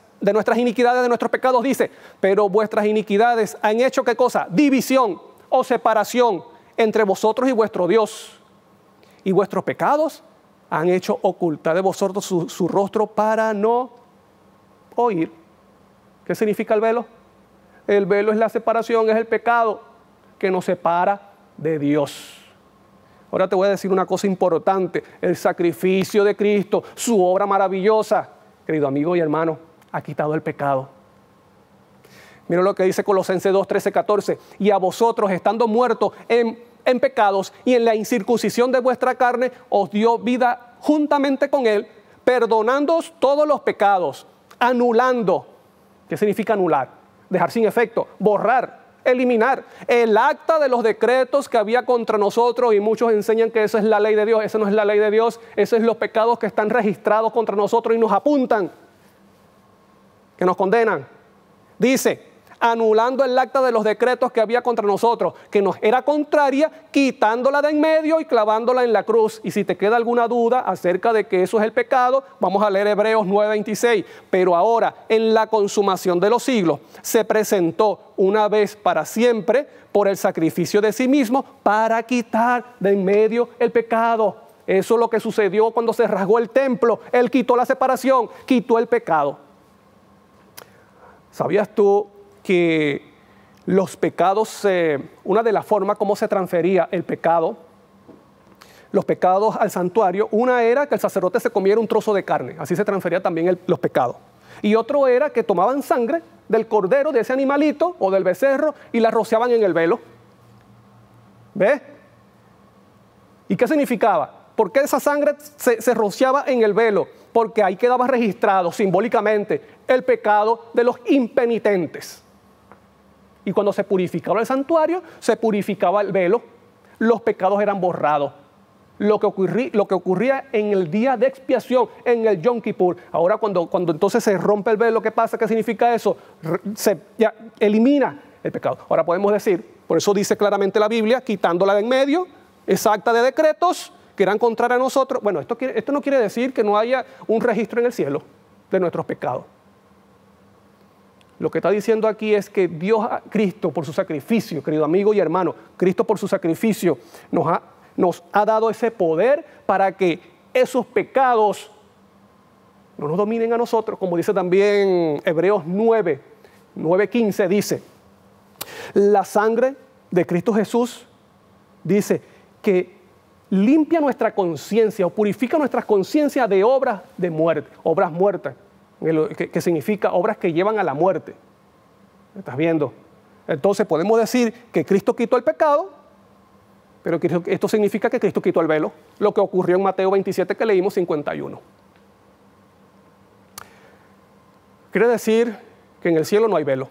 iniquidades, de nuestros pecados, dice: pero vuestras iniquidades han hecho ¿qué cosa? División o separación entre vosotros y vuestro Dios, y vuestros pecados han hecho ocultar de vosotros su rostro para no oír. ¿Qué significa el velo? El velo es la separación, es el pecado que nos separa de Dios. Ahora te voy a decir una cosa importante: el sacrificio de Cristo, su obra maravillosa, querido amigo y hermano, ha quitado el pecado. Mira lo que dice Colosenses 2:13-14. Y a vosotros, estando muertos en pecados y en la incircuncisión de vuestra carne, os dio vida juntamente con Él, perdonándoos todos los pecados, anulando. ¿Qué significa anular? Dejar sin efecto, borrar, eliminar el acta de los decretos que había contra nosotros, y muchos enseñan que esa es la ley de Dios. Esa no es la ley de Dios, esos son los pecados que están registrados contra nosotros y nos apuntan, que nos condenan. Dice: anulando el acta de los decretos que había contra nosotros, que nos era contraria, quitándola de en medio y clavándola en la cruz. Y si te queda alguna duda acerca de que eso es el pecado, vamos a leer Hebreos 9:26. Pero ahora, en la consumación de los siglos, se presentó una vez para siempre por el sacrificio de sí mismo para quitar de en medio el pecado. Eso es lo que sucedió cuando se rasgó el templo. Él quitó la separación, quitó el pecado. ¿Sabías tú que los pecados, una de las formas como se transfería el pecado, los pecados al santuario, una era que el sacerdote se comiera un trozo de carne, así se transfería también los pecados. Y otro era que tomaban sangre del cordero, de ese animalito o del becerro, y la rociaban en el velo. ¿Ves? ¿Y qué significaba? ¿Por qué esa sangre se rociaba en el velo? Porque ahí quedaba registrado simbólicamente el pecado de los impenitentes. Y cuando se purificaba el santuario, se purificaba el velo, los pecados eran borrados. Lo que ocurría en el día de expiación, en el Yom Kippur. Ahora cuando entonces se rompe el velo, ¿qué pasa? ¿Qué significa eso? Se elimina el pecado. Ahora podemos decir, por eso dice claramente la Biblia, quitándola de en medio, esa acta de decretos que eran contrarios a nosotros. Bueno, esto no quiere decir que no haya un registro en el cielo de nuestros pecados. Lo que está diciendo aquí es que Dios, Cristo, por su sacrificio, querido amigo y hermano, Cristo por su sacrificio nos ha dado ese poder para que esos pecados no nos dominen a nosotros, como dice también Hebreos 9:15 dice: la sangre de Cristo Jesús, dice, que limpia nuestra conciencia o purifica nuestra conciencia de obras de muerte, obras muertas, que significa obras que llevan a la muerte. ¿Estás viendo? Entonces podemos decir que Cristo quitó el pecado, pero esto significa que Cristo quitó el velo, lo que ocurrió en Mateo 27 que leímos 51. Quiere decir que en el cielo no hay velo.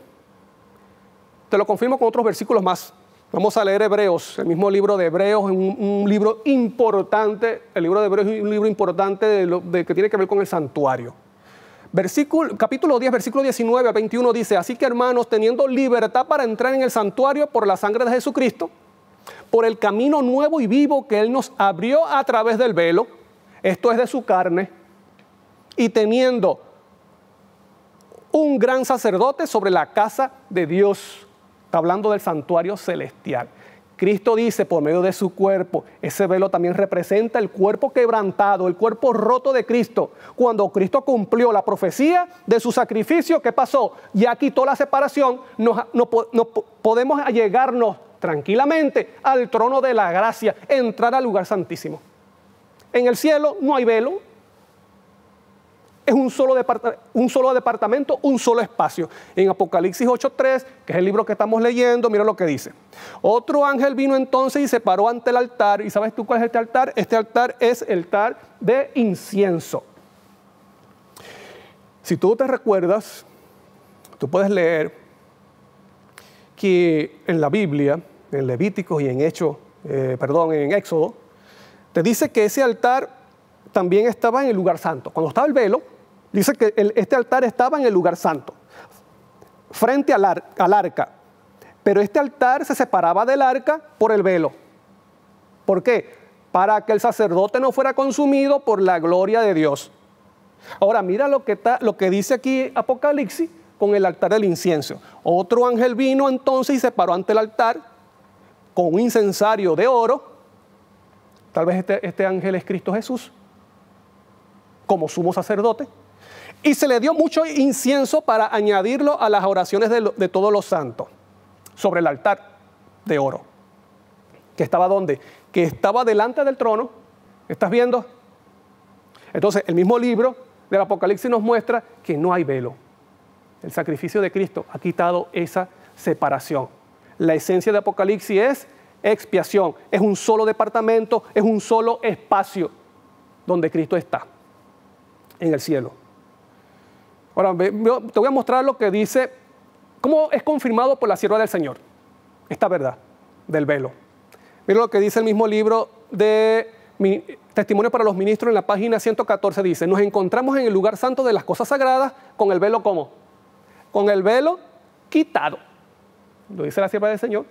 Te lo confirmo con otros versículos más. Vamos a leer Hebreos, el mismo libro de Hebreos, un libro importante. El libro de Hebreos es un libro importante que tiene que ver con el santuario. Capítulo 10, versículo 19 a 21 dice: así que, hermanos, teniendo libertad para entrar en el santuario por la sangre de Jesucristo, por el camino nuevo y vivo que Él nos abrió a través del velo, esto es de su carne, y teniendo un gran sacerdote sobre la casa de Dios. Está hablando del santuario celestial. Cristo dice por medio de su cuerpo, ese velo también representa el cuerpo quebrantado, el cuerpo roto de Cristo. Cuando Cristo cumplió la profecía de su sacrificio, ¿qué pasó? Ya quitó la separación, podemos allegarnos tranquilamente al trono de la gracia, entrar al lugar santísimo. En el cielo no hay velo. Es un solo departamento, un solo espacio. En Apocalipsis 8:3, que es el libro que estamos leyendo, mira lo que dice. Otro ángel vino entonces y se paró ante el altar. ¿Y sabes tú cuál es este altar? Este altar es el altar de incienso. Si tú te recuerdas, tú puedes leer que en la Biblia, en Levíticos y en Éxodo, te dice que ese altar también estaba en el lugar santo. Cuando estaba el velo, dice que este altar estaba en el lugar santo, frente al arca. Pero este altar se separaba del arca por el velo. ¿Por qué? Para que el sacerdote no fuera consumido por la gloria de Dios. Ahora, mira lo que dice aquí Apocalipsis con el altar del incienso. Otro ángel vino entonces y se paró ante el altar con un incensario de oro. Tal vez este ángel es Cristo Jesús, como sumo sacerdote. Y se le dio mucho incienso para añadirlo a las oraciones de todos los santos sobre el altar de oro. ¿Que estaba dónde? Que estaba delante del trono. ¿Estás viendo? Entonces, el mismo libro del Apocalipsis nos muestra que no hay velo. El sacrificio de Cristo ha quitado esa separación. La esencia de Apocalipsis es expiación. Es un solo departamento, es un solo espacio donde Cristo está, en el cielo. Ahora, te voy a mostrar lo que dice, cómo es confirmado por la sierva del Señor, esta verdad del velo. Mira lo que dice el mismo libro de Testimonio para los Ministros en la página 114, dice: nos encontramos en el lugar santo de las cosas sagradas con el velo, ¿cómo? Con el velo quitado. Lo dice la sierva del Señor.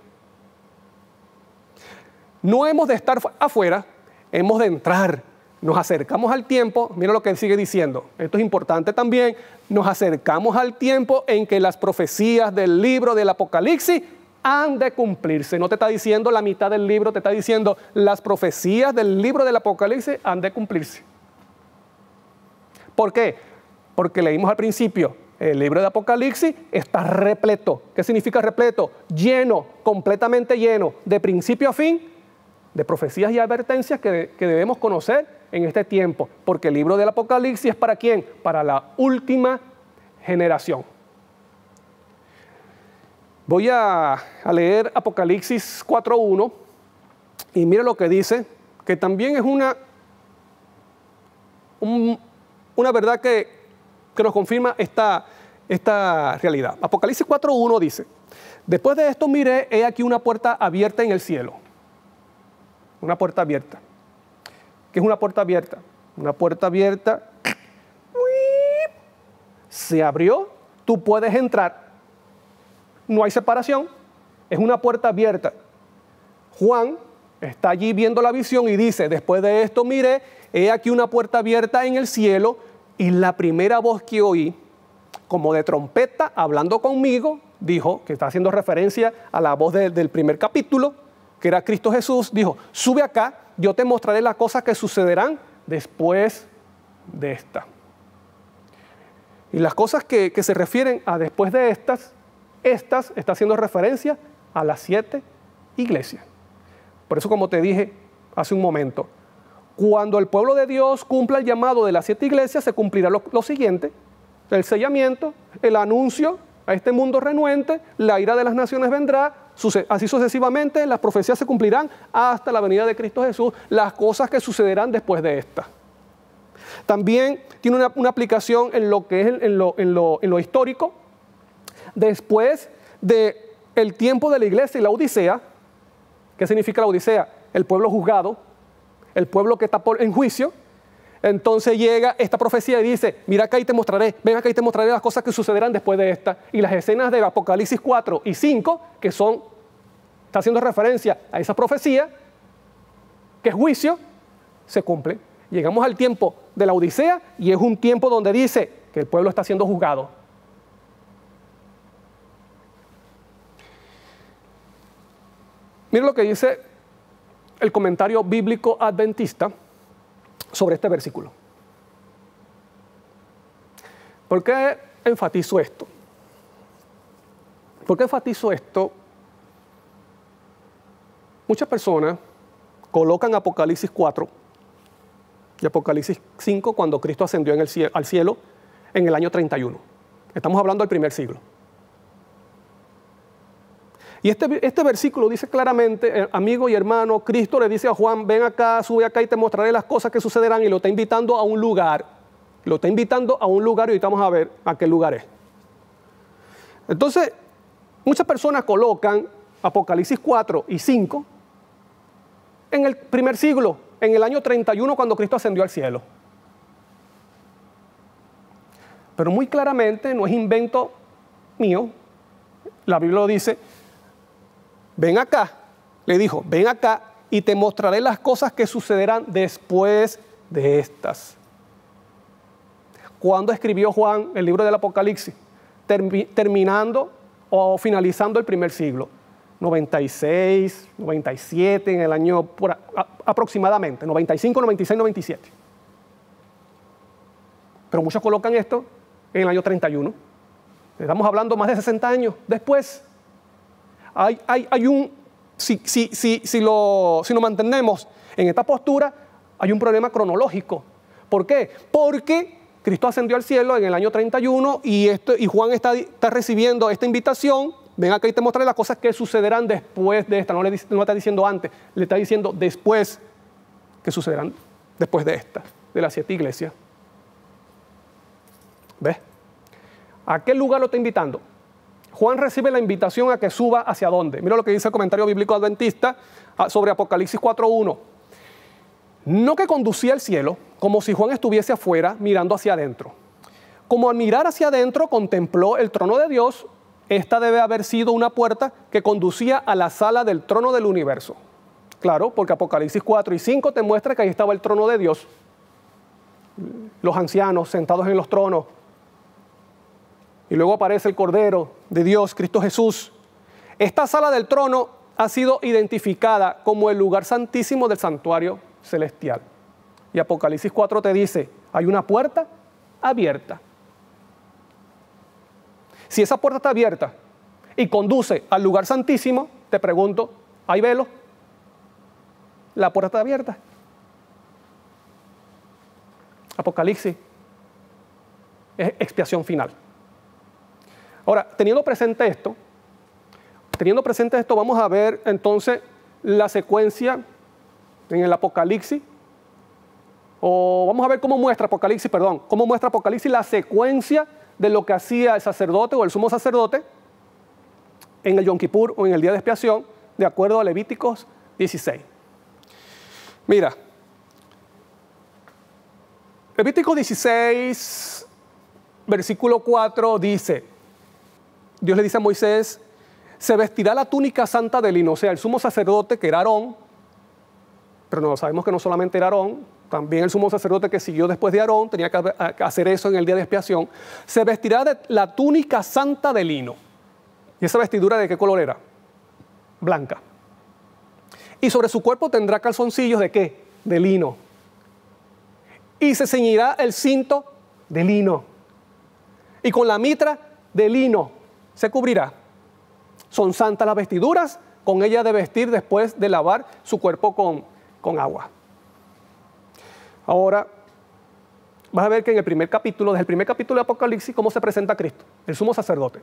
No hemos de estar afuera, hemos de entrar. Nos acercamos al tiempo, mira lo que él sigue diciendo, esto es importante también, nos acercamos al tiempo en que las profecías del libro del Apocalipsis han de cumplirse. No te está diciendo la mitad del libro, te está diciendo las profecías del libro del Apocalipsis han de cumplirse. ¿Por qué? Porque leímos al principio, el libro de Apocalipsis está repleto. ¿Qué significa repleto? Lleno, completamente lleno, de principio a fin, de profecías y advertencias que debemos conocer en este tiempo, porque el libro del Apocalipsis es ¿para quién? Para la última generación. Voy a leer Apocalipsis 4:1 y mire lo que dice, que también es una verdad que nos confirma esta realidad. Apocalipsis 4:1 dice: después de esto miré, he aquí una puerta abierta en el cielo. Una puerta abierta. ¿Qué es una puerta abierta? Una puerta abierta se abrió, tú puedes entrar. No hay separación, es una puerta abierta. Juan está allí viendo la visión y dice: después de esto miré, he aquí una puerta abierta en el cielo, y la primera voz que oí, como de trompeta, hablando conmigo, dijo, que está haciendo referencia a la voz del primer capítulo, que era Cristo Jesús, dijo: sube acá, yo te mostraré las cosas que sucederán después de esta. Y las cosas que se refieren a después de estas está haciendo referencia a las 7 iglesias. Por eso, como te dije hace un momento, cuando el pueblo de Dios cumpla el llamado de las 7 iglesias, se cumplirá lo siguiente: el sellamiento, el anuncio a este mundo renuente, la ira de las naciones vendrá, así sucesivamente, las profecías se cumplirán hasta la venida de Cristo Jesús, las cosas que sucederán después de esta. También tiene una aplicación en lo que es en lo histórico. Después del tiempo de la iglesia y la Odisea. ¿Qué significa la Odisea? El pueblo juzgado, el pueblo que está en juicio. Entonces llega esta profecía y dice: mira acá y te mostraré, ven acá y te mostraré las cosas que sucederán después de esta. Y las escenas de Apocalipsis 4 y 5, que está haciendo referencia a esa profecía, que es juicio, se cumple. Llegamos al tiempo de la Odisea y es un tiempo donde dice que el pueblo está siendo juzgado. Mira lo que dice el comentario bíblico adventista sobre este versículo. ¿Por qué enfatizo esto? ¿Por qué enfatizo esto? Muchas personas colocan Apocalipsis 4 y Apocalipsis 5 cuando Cristo ascendió al cielo en el año 31. Estamos hablando del primer siglo. Y este versículo dice claramente, amigo y hermano, Cristo le dice a Juan, ven acá, sube acá y te mostraré las cosas que sucederán, y lo está invitando a un lugar. Lo está invitando a un lugar y ahorita vamos a ver a qué lugar es. Entonces, muchas personas colocan Apocalipsis 4 y 5 en el primer siglo, en el año 31 cuando Cristo ascendió al cielo. Pero muy claramente no es invento mío. La Biblia lo dice, ven acá, le dijo, ven acá y te mostraré las cosas que sucederán después de estas. ¿Cuándo escribió Juan el libro del Apocalipsis? Terminando o finalizando el primer siglo. 96, 97, en el año aproximadamente, 95, 96, 97. Pero muchos colocan esto en el año 31. Estamos hablando más de 60 años después. Si nos mantenemos en esta postura, hay un problema cronológico. ¿Por qué? Porque Cristo ascendió al cielo en el año 31 y Juan está recibiendo esta invitación. Ven acá y te mostraré las cosas que sucederán después de esta. No está diciendo antes, le está diciendo después que sucederán después de esta, de las 7 iglesias. ¿Ves? ¿A qué lugar lo está invitando? Juan recibe la invitación a que suba hacia dónde. Mira lo que dice el comentario bíblico adventista sobre Apocalipsis 4.1. No que conducía al cielo, como si Juan estuviese afuera mirando hacia adentro. Como al mirar hacia adentro contempló el trono de Dios, esta debe haber sido una puerta que conducía a la sala del trono del universo. Claro, porque Apocalipsis 4 y 5 te muestra que ahí estaba el trono de Dios. Los ancianos sentados en los tronos. Y luego aparece el Cordero de Dios, Cristo Jesús. Esta sala del trono ha sido identificada como el lugar santísimo del santuario celestial. Y Apocalipsis 4 te dice, hay una puerta abierta. Si esa puerta está abierta y conduce al lugar santísimo, te pregunto, ¿hay velo? La puerta está abierta. Apocalipsis es expiación final. Ahora, teniendo presente esto, vamos a ver entonces la secuencia en el Apocalipsis, o vamos a ver cómo muestra Apocalipsis la secuencia de lo que hacía el sacerdote o el sumo sacerdote en el Yom Kippur o en el día de expiación, de acuerdo a Levíticos 16. Mira, Levíticos 16, versículo 4 dice, Dios le dice a Moisés, se vestirá la túnica santa de lino, o sea, el sumo sacerdote que era Aarón, pero no sabemos que no solamente era Aarón, también el sumo sacerdote que siguió después de Aarón tenía que hacer eso en el día de expiación, se vestirá de la túnica santa de lino. ¿Y esa vestidura de qué color era? Blanca. Y sobre su cuerpo tendrá calzoncillos ¿de qué? De lino. Y se ceñirá el cinto de lino. Y con la mitra de lino se cubrirá. Son santas las vestiduras, con ella de vestir después de lavar su cuerpo con agua. Ahora, vas a ver que desde el primer capítulo de Apocalipsis, cómo se presenta a Cristo, el sumo sacerdote.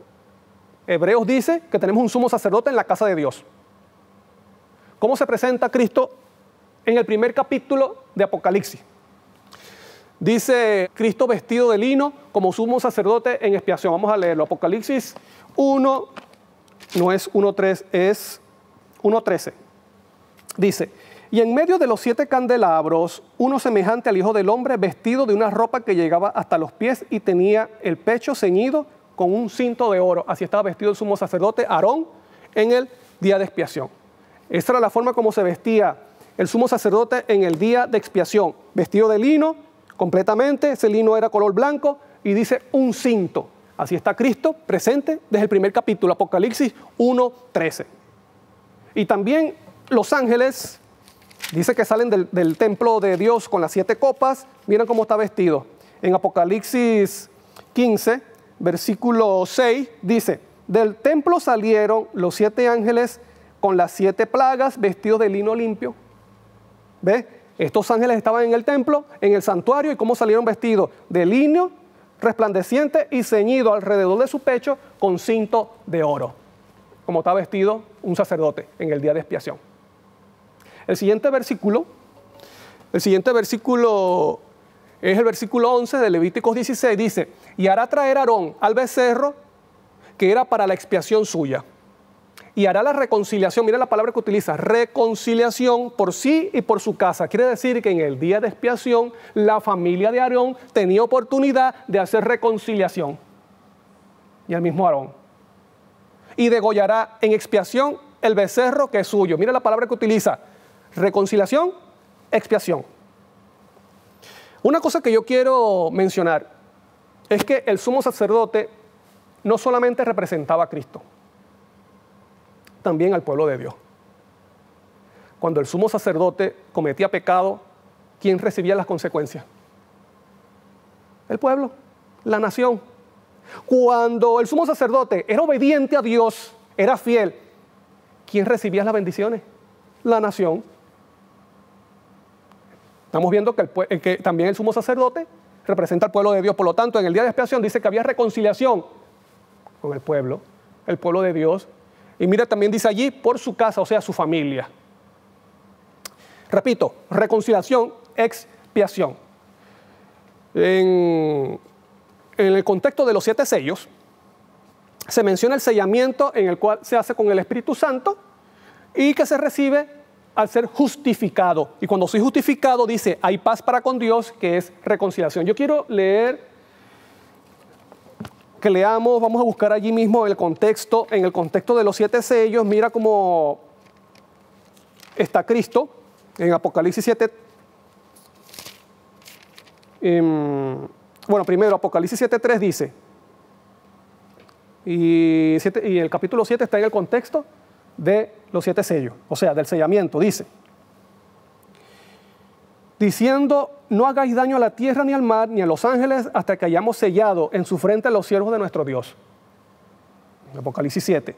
Hebreos dice que tenemos un sumo sacerdote en la casa de Dios. ¿Cómo se presenta Cristo en el primer capítulo de Apocalipsis? Dice Cristo vestido de lino como sumo sacerdote en expiación. Vamos a leerlo. Apocalipsis 1, no es 1.3, es 1.13. Dice, y en medio de los 7 candelabros, uno semejante al Hijo del Hombre, vestido de una ropa que llegaba hasta los pies y tenía el pecho ceñido con un cinto de oro. Así estaba vestido el sumo sacerdote Aarón en el día de expiación. Esta era la forma como se vestía el sumo sacerdote en el día de expiación. Vestido de lino completamente, ese lino era color blanco y dice un cinto. Así está Cristo presente desde el primer capítulo, Apocalipsis 1.13. Y también los ángeles, dice que salen del templo de Dios con las 7 copas. Miren cómo está vestido. En Apocalipsis 15, versículo 6, dice: del templo salieron los 7 ángeles con las 7 plagas, vestidos de lino limpio. ¿Ves? Estos ángeles estaban en el templo, en el santuario, y cómo salieron vestidos de lino resplandeciente y ceñido alrededor de su pecho con cinto de oro, como está vestido un sacerdote en el día de expiación. El siguiente versículo es el versículo 11 de Levíticos 16, dice: y hará traer Aarón al becerro que era para la expiación suya, y hará la reconciliación. Mira la palabra que utiliza: reconciliación por sí y por su casa. Quiere decir que en el día de expiación la familia de Aarón tenía oportunidad de hacer reconciliación, y el mismo Aarón. Y degollará en expiación el becerro que es suyo. Mira la palabra que utiliza: reconciliación, expiación. Una cosa que yo quiero mencionar es que el sumo sacerdote no solamente representaba a Cristo, también al pueblo de Dios. Cuando el sumo sacerdote cometía pecado, ¿quién recibía las consecuencias? El pueblo, la nación. Cuando el sumo sacerdote era obediente a Dios, era fiel, ¿quién recibía las bendiciones? La nación. Estamos viendo que también el sumo sacerdote representa al pueblo de Dios. Por lo tanto, en el día de expiación dice que había reconciliación con el pueblo de Dios. Y mira, también dice allí, por su casa, o sea, su familia. Repito, reconciliación, expiación. En el contexto de los 7 sellos, se menciona el sellamiento en el cual se hace con el Espíritu Santo y que se recibe al ser justificado. Y cuando soy justificado, dice, hay paz para con Dios, que es reconciliación. Yo quiero leer, que leamos, vamos a buscar allí mismo el contexto, en el contexto de los 7 sellos. Mira cómo está Cristo en Apocalipsis 7. Bueno, primero Apocalipsis 7:3 dice, y el capítulo 7 está en el contexto de los 7 sellos, o sea, del sellamiento. Dice, diciendo: no hagáis daño a la tierra ni al mar ni a los ángeles hasta que hayamos sellado en su frente a los siervos de nuestro Dios. Apocalipsis 7.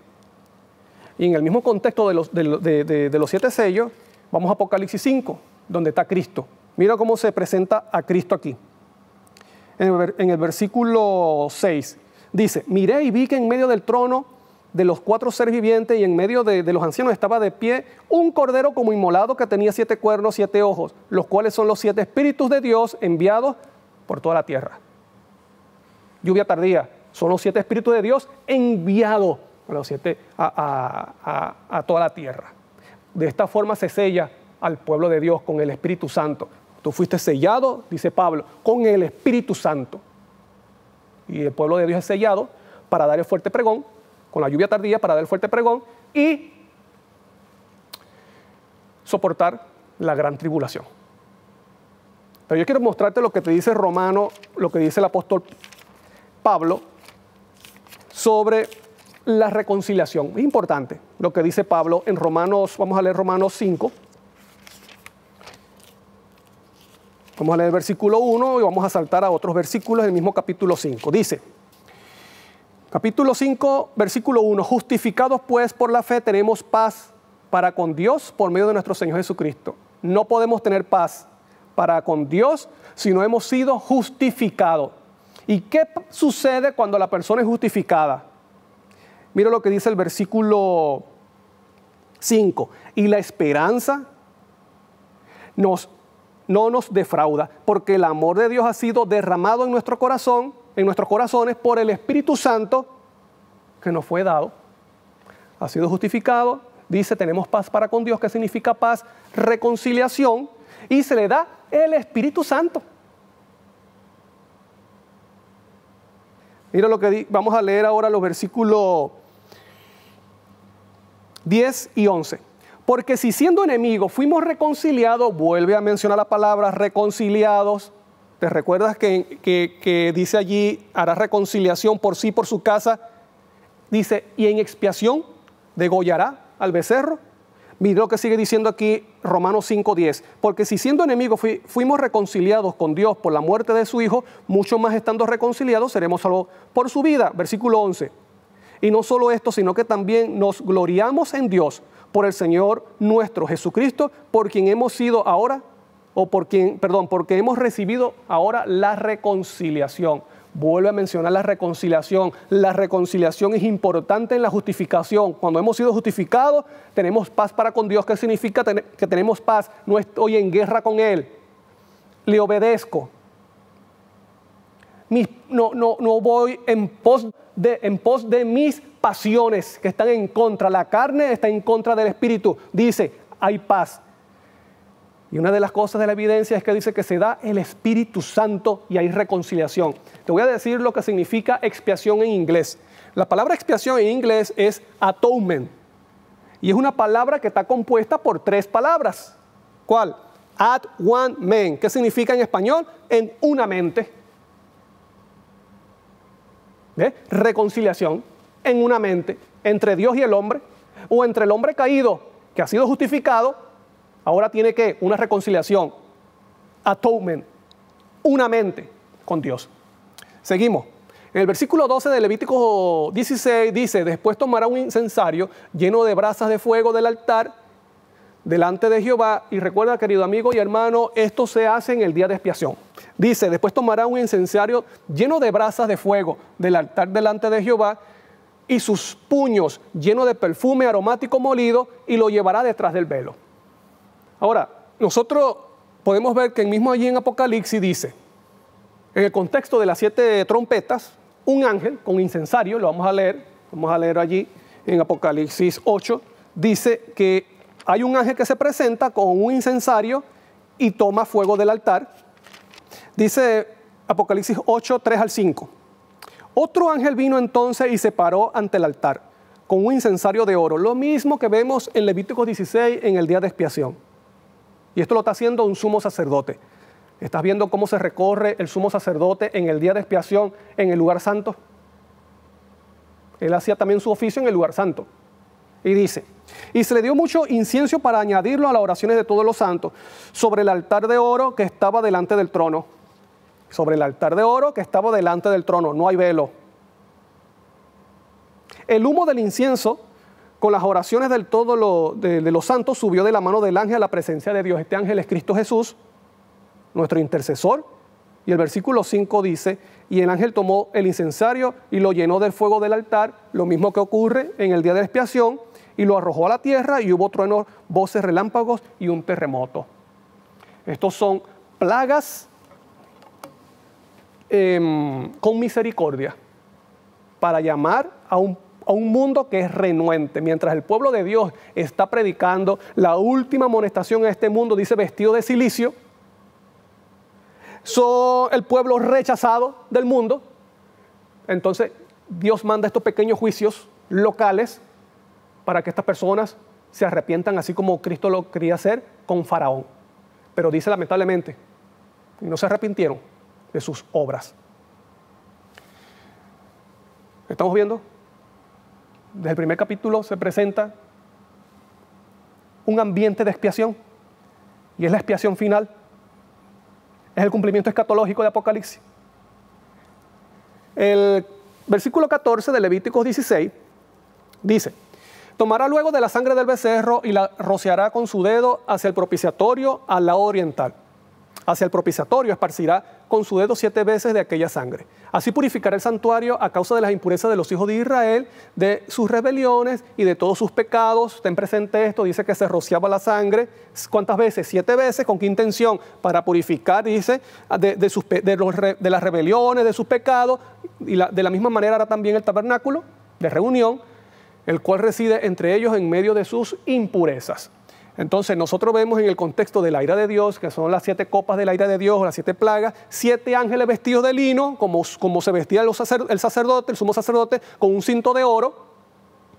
Y en el mismo contexto de los 7 sellos, vamos a Apocalipsis 5, donde está Cristo. Mira cómo se presenta a Cristo aquí. En el versículo 6 dice: miré y vi que en medio del trono de los 4 seres vivientes y en medio de los ancianos estaba de pie un cordero como inmolado que tenía 7 cuernos, 7 ojos, los cuales son los 7 espíritus de Dios enviados por toda la tierra. Lluvia tardía, son los 7 espíritus de Dios enviados a toda la tierra. De esta forma se sella al pueblo de Dios con el Espíritu Santo. Tú fuiste sellado, dice Pablo, con el Espíritu Santo. Y el pueblo de Dios es sellado para dar el fuerte pregón, con la lluvia tardía para dar el fuerte pregón y soportar la gran tribulación. Pero yo quiero mostrarte lo que te dice Romano, lo que dice el apóstol Pablo sobre la reconciliación. Es importante lo que dice Pablo en Romanos, vamos a leer Romanos 5. Vamos a leer el versículo 1 y vamos a saltar a otros versículos del mismo capítulo 5. Dice, capítulo 5, versículo 1, justificados pues por la fe tenemos paz para con Dios por medio de nuestro Señor Jesucristo. No podemos tener paz para con Dios si no hemos sido justificados. ¿Y qué sucede cuando la persona es justificada? Mira lo que dice el versículo 5. Y la esperanza no nos defrauda, porque el amor de Dios ha sido derramado en nuestro corazón, en nuestros corazones, por el Espíritu Santo que nos fue dado. Ha sido justificado, dice, tenemos paz para con Dios, que significa paz, reconciliación, y se le da el Espíritu Santo. Mira lo que vamos a leer ahora los versículos 10 y 11. Porque si siendo enemigos fuimos reconciliados, vuelve a mencionar la palabra reconciliados. ¿Te recuerdas que dice allí, hará reconciliación por sí, por su casa? Dice, y en expiación degollará al becerro. Mira lo que sigue diciendo aquí Romanos 5:10. Porque si siendo enemigos fuimos reconciliados con Dios por la muerte de su Hijo, mucho más estando reconciliados seremos salvos por su vida. Versículo 11. Y no solo esto, sino que también nos gloriamos en Dios por el Señor nuestro Jesucristo, por quien hemos sido ahora, porque hemos recibido ahora la reconciliación. Vuelve a mencionar la reconciliación. La reconciliación es importante en la justificación. Cuando hemos sido justificados, tenemos paz para con Dios. ¿Qué significa que tenemos paz? No estoy en guerra con Él. Le obedezco. No voy en pos de mis pasiones que están en contra. La carne está en contra del espíritu. Dice, hay paz. Y una de las cosas de la evidencia es que dice que se da el Espíritu Santo y hay reconciliación. Te voy a decir lo que significa expiación en inglés. La palabra expiación en inglés es atonement. Y es una palabra que está compuesta por 3 palabras. ¿Cuál? At one man. ¿Qué significa en español? En una mente. ¿Ve? Reconciliación en una mente entre Dios y el hombre, o entre el hombre caído que ha sido justificado. Ahora tiene que una reconciliación, atonement, una mente con Dios. Seguimos. En el versículo 12 de Levítico 16 dice, después tomará un incensario lleno de brasas de fuego del altar delante de Jehová. Y recuerda, querido amigo y hermano, esto se hace en el día de expiación. Dice, después tomará un incensario lleno de brasas de fuego del altar delante de Jehová y sus puños llenos de perfume aromático molido y lo llevará detrás del velo. Ahora, nosotros podemos ver que mismo allí en Apocalipsis dice, en el contexto de las 7 trompetas, un ángel con incensario, lo vamos a leer allí en Apocalipsis 8, dice que hay un ángel que se presenta con un incensario y toma fuego del altar. Dice Apocalipsis 8, 3 al 5. Otro ángel vino entonces y se paró ante el altar con un incensario de oro, lo mismo que vemos en Levítico 16 en el día de expiación. Y esto lo está haciendo un sumo sacerdote. ¿Estás viendo cómo se recorre el sumo sacerdote en el día de expiación en el lugar santo? Él hacía también su oficio en el lugar santo. Y dice, y se le dio mucho incienso para añadirlo a las oraciones de todos los santos sobre el altar de oro que estaba delante del trono. Sobre el altar de oro que estaba delante del trono. No hay velo. El humo del incienso con las oraciones de los santos subió de la mano del ángel a la presencia de Dios. Este ángel es Cristo Jesús, nuestro intercesor. Y el versículo 5 dice, y el ángel tomó el incensario y lo llenó del fuego del altar, lo mismo que ocurre en el día de la expiación, y lo arrojó a la tierra y hubo truenos, voces, relámpagos y un terremoto. Estos son plagas con misericordia para llamar a un mundo que es renuente. Mientras el pueblo de Dios está predicando la última amonestación a este mundo, dice vestido de silicio, son el pueblo rechazado del mundo. Entonces Dios manda estos pequeños juicios locales para que estas personas se arrepientan, así como Cristo lo quería hacer con Faraón. Pero dice lamentablemente, y no se arrepintieron de sus obras. ¿Estamos viendo? Desde el primer capítulo se presenta un ambiente de expiación, y es la expiación final, es el cumplimiento escatológico de Apocalipsis. El versículo 14 de Levíticos 16 dice, tomará luego de la sangre del becerro y la rociará con su dedo hacia el propiciatorio al lado oriental. Hacia el propiciatorio esparcirá con su dedo 7 veces de aquella sangre. Así purificará el santuario a causa de las impurezas de los hijos de Israel, de sus rebeliones y de todos sus pecados. Ten presente esto, dice que se rociaba la sangre. ¿Cuántas veces? 7 veces. ¿Con qué intención? Para purificar, dice, de las rebeliones, de sus pecados. Y de la misma manera hará también el tabernáculo de reunión, el cual reside entre ellos en medio de sus impurezas. Entonces nosotros vemos en el contexto de la ira de Dios, que son las 7 copas de la ira de Dios, las 7 plagas, 7 ángeles vestidos de lino, como se vestía el sacerdote, el sumo sacerdote, con un cinto de oro,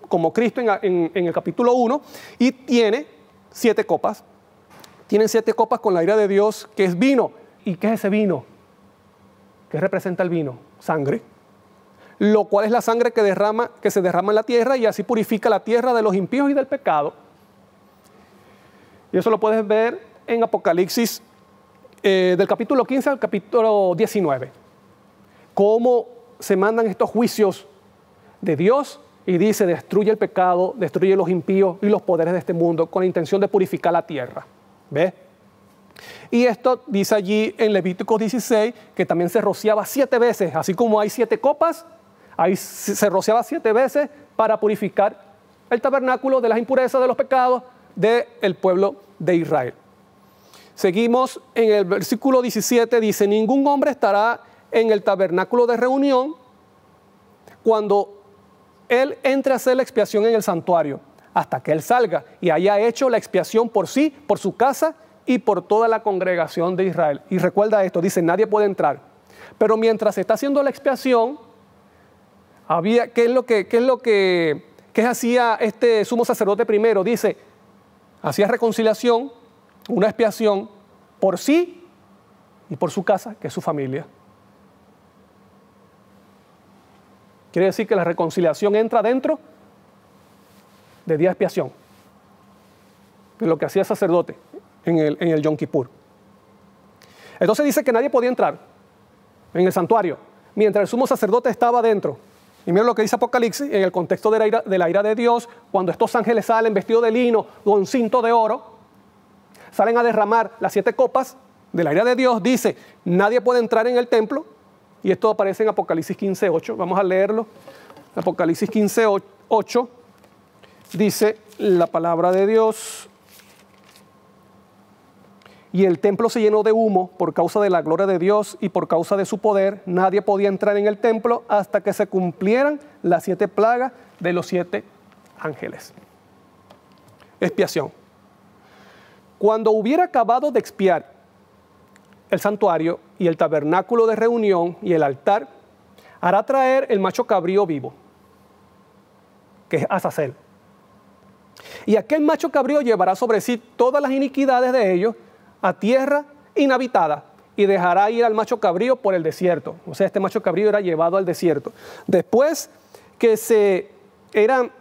como Cristo en el capítulo 1, y tiene 7 copas. Tienen 7 copas con la ira de Dios, que es vino. ¿Y qué es ese vino? ¿Qué representa el vino? Sangre. Lo cual es la sangre que se derrama en la tierra y así purifica la tierra de los impíos y del pecado. Y eso lo puedes ver en Apocalipsis del capítulo 15 al capítulo 19. Cómo se mandan estos juicios de Dios y dice, destruye el pecado, destruye los impíos y los poderes de este mundo con la intención de purificar la tierra. ¿Ves? Y esto dice allí en Levítico 16 que también se rociaba 7 veces, así como hay 7 copas, ahí se rociaba 7 veces para purificar el tabernáculo de las impurezas, de los pecados del pueblo de Israel. Seguimos en el versículo 17, dice, ningún hombre estará en el tabernáculo de reunión cuando él entre a hacer la expiación en el santuario, hasta que él salga y haya hecho la expiación por sí, por su casa y por toda la congregación de Israel. Y recuerda esto, dice, nadie puede entrar. Pero mientras se está haciendo la expiación, ¿qué hacía este sumo sacerdote primero? Dice, hacía reconciliación, una expiación por sí y por su casa, que es su familia. Quiere decir que la reconciliación entra dentro de día de expiación, de lo que hacía el sacerdote en el Yom Kippur. Entonces dice que nadie podía entrar en el santuario mientras el sumo sacerdote estaba dentro. Y mira lo que dice Apocalipsis en el contexto de la ira de Dios, cuando estos ángeles salen vestidos de lino con cinto de oro, salen a derramar las 7 copas de la ira de Dios, dice, nadie puede entrar en el templo. Y esto aparece en Apocalipsis 15:8. Vamos a leerlo. Apocalipsis 15:8 dice la palabra de Dios. Y el templo se llenó de humo por causa de la gloria de Dios y por causa de su poder. Nadie podía entrar en el templo hasta que se cumplieran las 7 plagas de los 7 ángeles. Expiación. Cuando hubiera acabado de expiar el santuario y el tabernáculo de reunión y el altar, hará traer el macho cabrío vivo, que es Azazel. Y aquel macho cabrío llevará sobre sí todas las iniquidades de ellos a tierra inhabitada y dejará ir al macho cabrío por el desierto. O sea, este macho cabrío era llevado al desierto. Después que se eran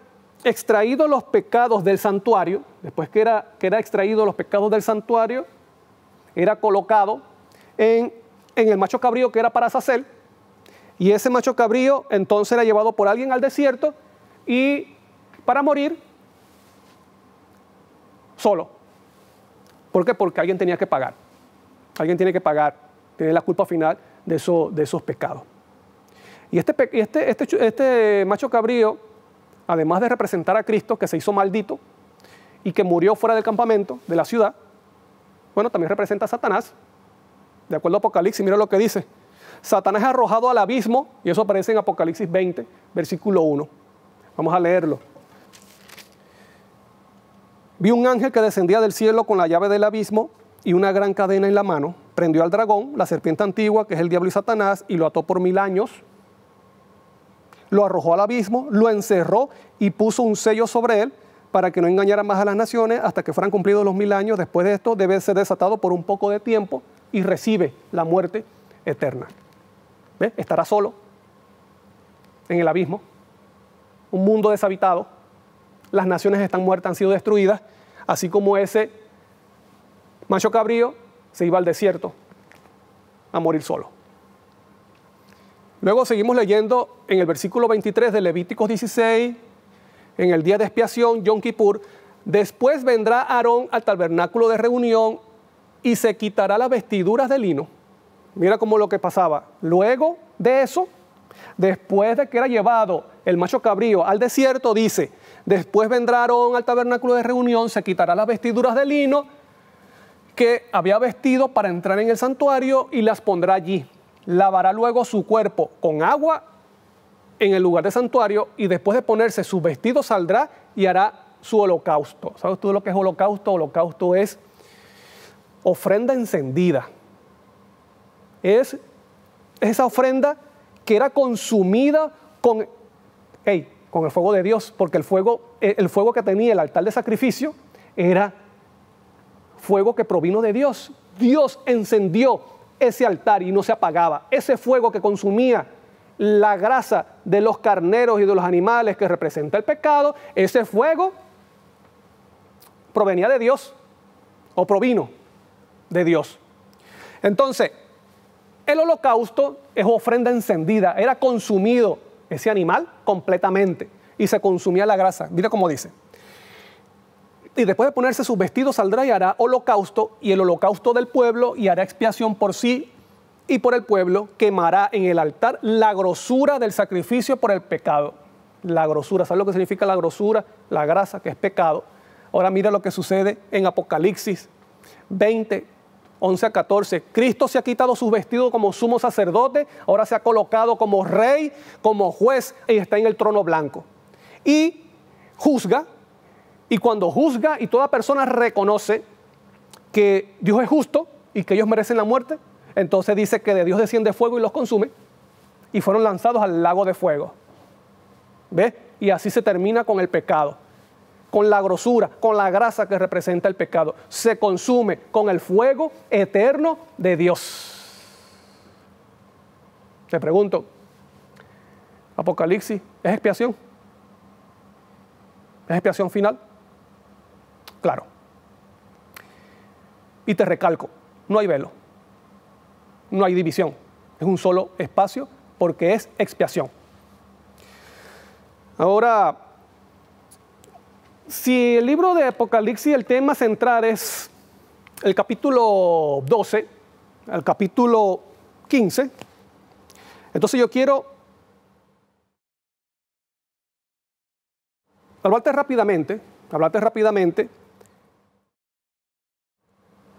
extraídos los pecados del santuario, después que era extraído los pecados del santuario, era colocado en el macho cabrío que era para Azazel, y ese macho cabrío entonces era llevado por alguien al desierto y para morir solo. ¿Por qué? Porque alguien tenía que pagar. Alguien tiene que pagar, tiene la culpa final de esos pecados. Y este macho cabrío, además de representar a Cristo, que se hizo maldito y que murió fuera del campamento de la ciudad, bueno, también representa a Satanás. De acuerdo a Apocalipsis, mira lo que dice. Satanás es arrojado al abismo, y eso aparece en Apocalipsis 20, versículo 1. Vamos a leerlo. Vi un ángel que descendía del cielo con la llave del abismo y una gran cadena en la mano. Prendió al dragón, la serpiente antigua, que es el diablo y Satanás, y lo ató por 1000 años. Lo arrojó al abismo, lo encerró y puso un sello sobre él para que no engañara más a las naciones hasta que fueran cumplidos los 1000 años. Después de esto debe ser desatado por un poco de tiempo y recibe la muerte eterna. ¿Ves? Estará solo en el abismo, un mundo deshabitado. Las naciones están muertas, han sido destruidas, así como ese macho cabrío se iba al desierto a morir solo. Luego seguimos leyendo en el versículo 23 de Levíticos 16, en el día de expiación, Yom Kippur, después vendrá Aarón al tabernáculo de reunión y se quitará las vestiduras de lino. Mira cómo lo que pasaba. Luego de eso, después de que era llevado el macho cabrío al desierto, dice, después vendrá Aarón al tabernáculo de reunión, se quitará las vestiduras de lino que había vestido para entrar en el santuario y las pondrá allí. Lavará luego su cuerpo con agua en el lugar del santuario y después de ponerse su vestido saldrá y hará su holocausto. ¿Sabes tú lo que es holocausto? Holocausto es ofrenda encendida. Es esa ofrenda que era consumida con el fuego de Dios, porque el fuego que tenía el altar de sacrificio era fuego que provino de Dios. Dios encendió ese altar y no se apagaba. Ese fuego que consumía la grasa de los carneros y de los animales que representa el pecado, ese fuego provenía de Dios o provino de Dios. Entonces, el holocausto es ofrenda encendida, era consumido ese animal completamente y se consumía la grasa. Mira cómo dice. Y después de ponerse sus vestidos saldrá y hará holocausto, y el holocausto del pueblo, y hará expiación por sí y por el pueblo, quemará en el altar la grosura del sacrificio por el pecado. La grosura, ¿sabes lo que significa la grosura? La grasa, que es pecado. Ahora mira lo que sucede en Apocalipsis 20, 11 a 14. Cristo se ha quitado sus vestidos como sumo sacerdote, ahora se ha colocado como rey, como juez, y está en el trono blanco. Y juzga, y cuando juzga y toda persona reconoce que Dios es justo y que ellos merecen la muerte, entonces dice que de Dios desciende fuego y los consume, y fueron lanzados al lago de fuego. ¿Ves? Y así se termina con el pecado, con la grosura, con la grasa que representa el pecado. Se consume con el fuego eterno de Dios. Te pregunto, ¿Apocalipsis es expiación? ¿Es expiación final? Claro. Y te recalco, no hay velo, no hay división, es un solo espacio porque es expiación. Ahora, si el libro de Apocalipsis, el tema central es el capítulo 12, el capítulo 15, entonces yo quiero hablarte rápidamente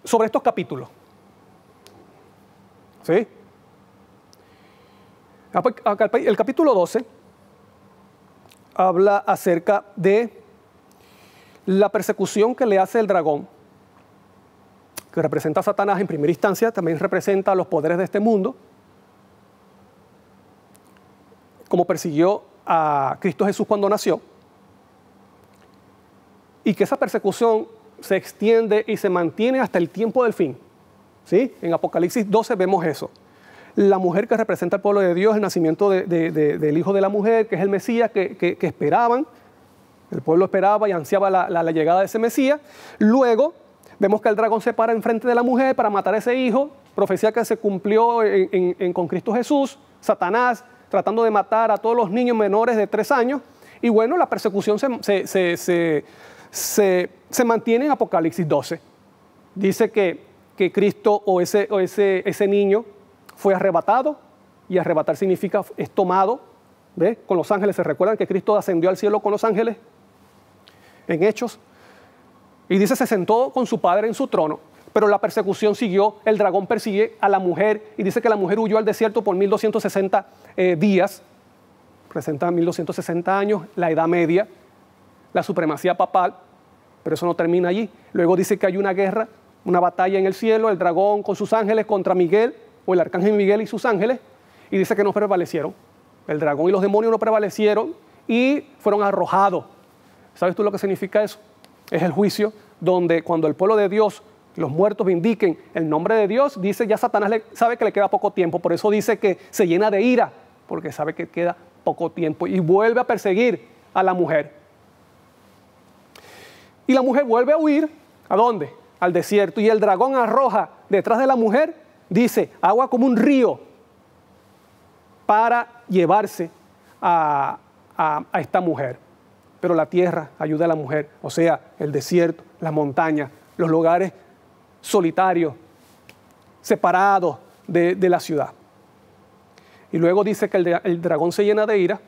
sobre estos capítulos. ¿Sí? El capítulo 12 habla acerca de la persecución que le hace el dragón, que representa a Satanás en primera instancia, también representa a los poderes de este mundo, como persiguió a Cristo Jesús cuando nació, y que esa persecución se extiende y se mantiene hasta el tiempo del fin. ¿Sí? En Apocalipsis 12 vemos eso. La mujer que representa al pueblo de Dios, el nacimiento del hijo de la mujer, que es el Mesías que esperaban. El pueblo esperaba y ansiaba la llegada de ese Mesías. Luego vemos que el dragón se para enfrente de la mujer para matar a ese hijo, profecía que se cumplió con Cristo Jesús. Satanás tratando de matar a todos los niños menores de 3 años. Y bueno, la persecución se mantiene en Apocalipsis 12. Dice que Cristo o ese niño fue arrebatado, y arrebatar significa es tomado, ¿ves? Con los ángeles. ¿Se recuerdan que Cristo ascendió al cielo con los ángeles? En Hechos. Y dice, se sentó con su padre en su trono, pero la persecución siguió, el dragón persigue a la mujer, y dice que la mujer huyó al desierto por 1260 días, representa 1260 años, la Edad Media, la supremacía papal, pero eso no termina allí. Luego dice que hay una guerra, una batalla en el cielo, el dragón con sus ángeles contra Miguel, o el arcángel Miguel y sus ángeles, y dice que no prevalecieron. El dragón y los demonios no prevalecieron y fueron arrojados. ¿Sabes tú lo que significa eso? Es el juicio donde cuando el pueblo de Dios, los muertos vindiquen el nombre de Dios, dice ya Satanás sabe que le queda poco tiempo, por eso dice que se llena de ira, porque sabe que queda poco tiempo y vuelve a perseguir a la mujer. Y la mujer vuelve a huir, ¿a dónde? Al desierto, y el dragón arroja detrás de la mujer, dice, agua como un río, para llevarse a esta mujer. Pero la tierra ayuda a la mujer, o sea, el desierto, las montañas, los lugares solitarios, separados de la ciudad. Y luego dice que el dragón se llena de ira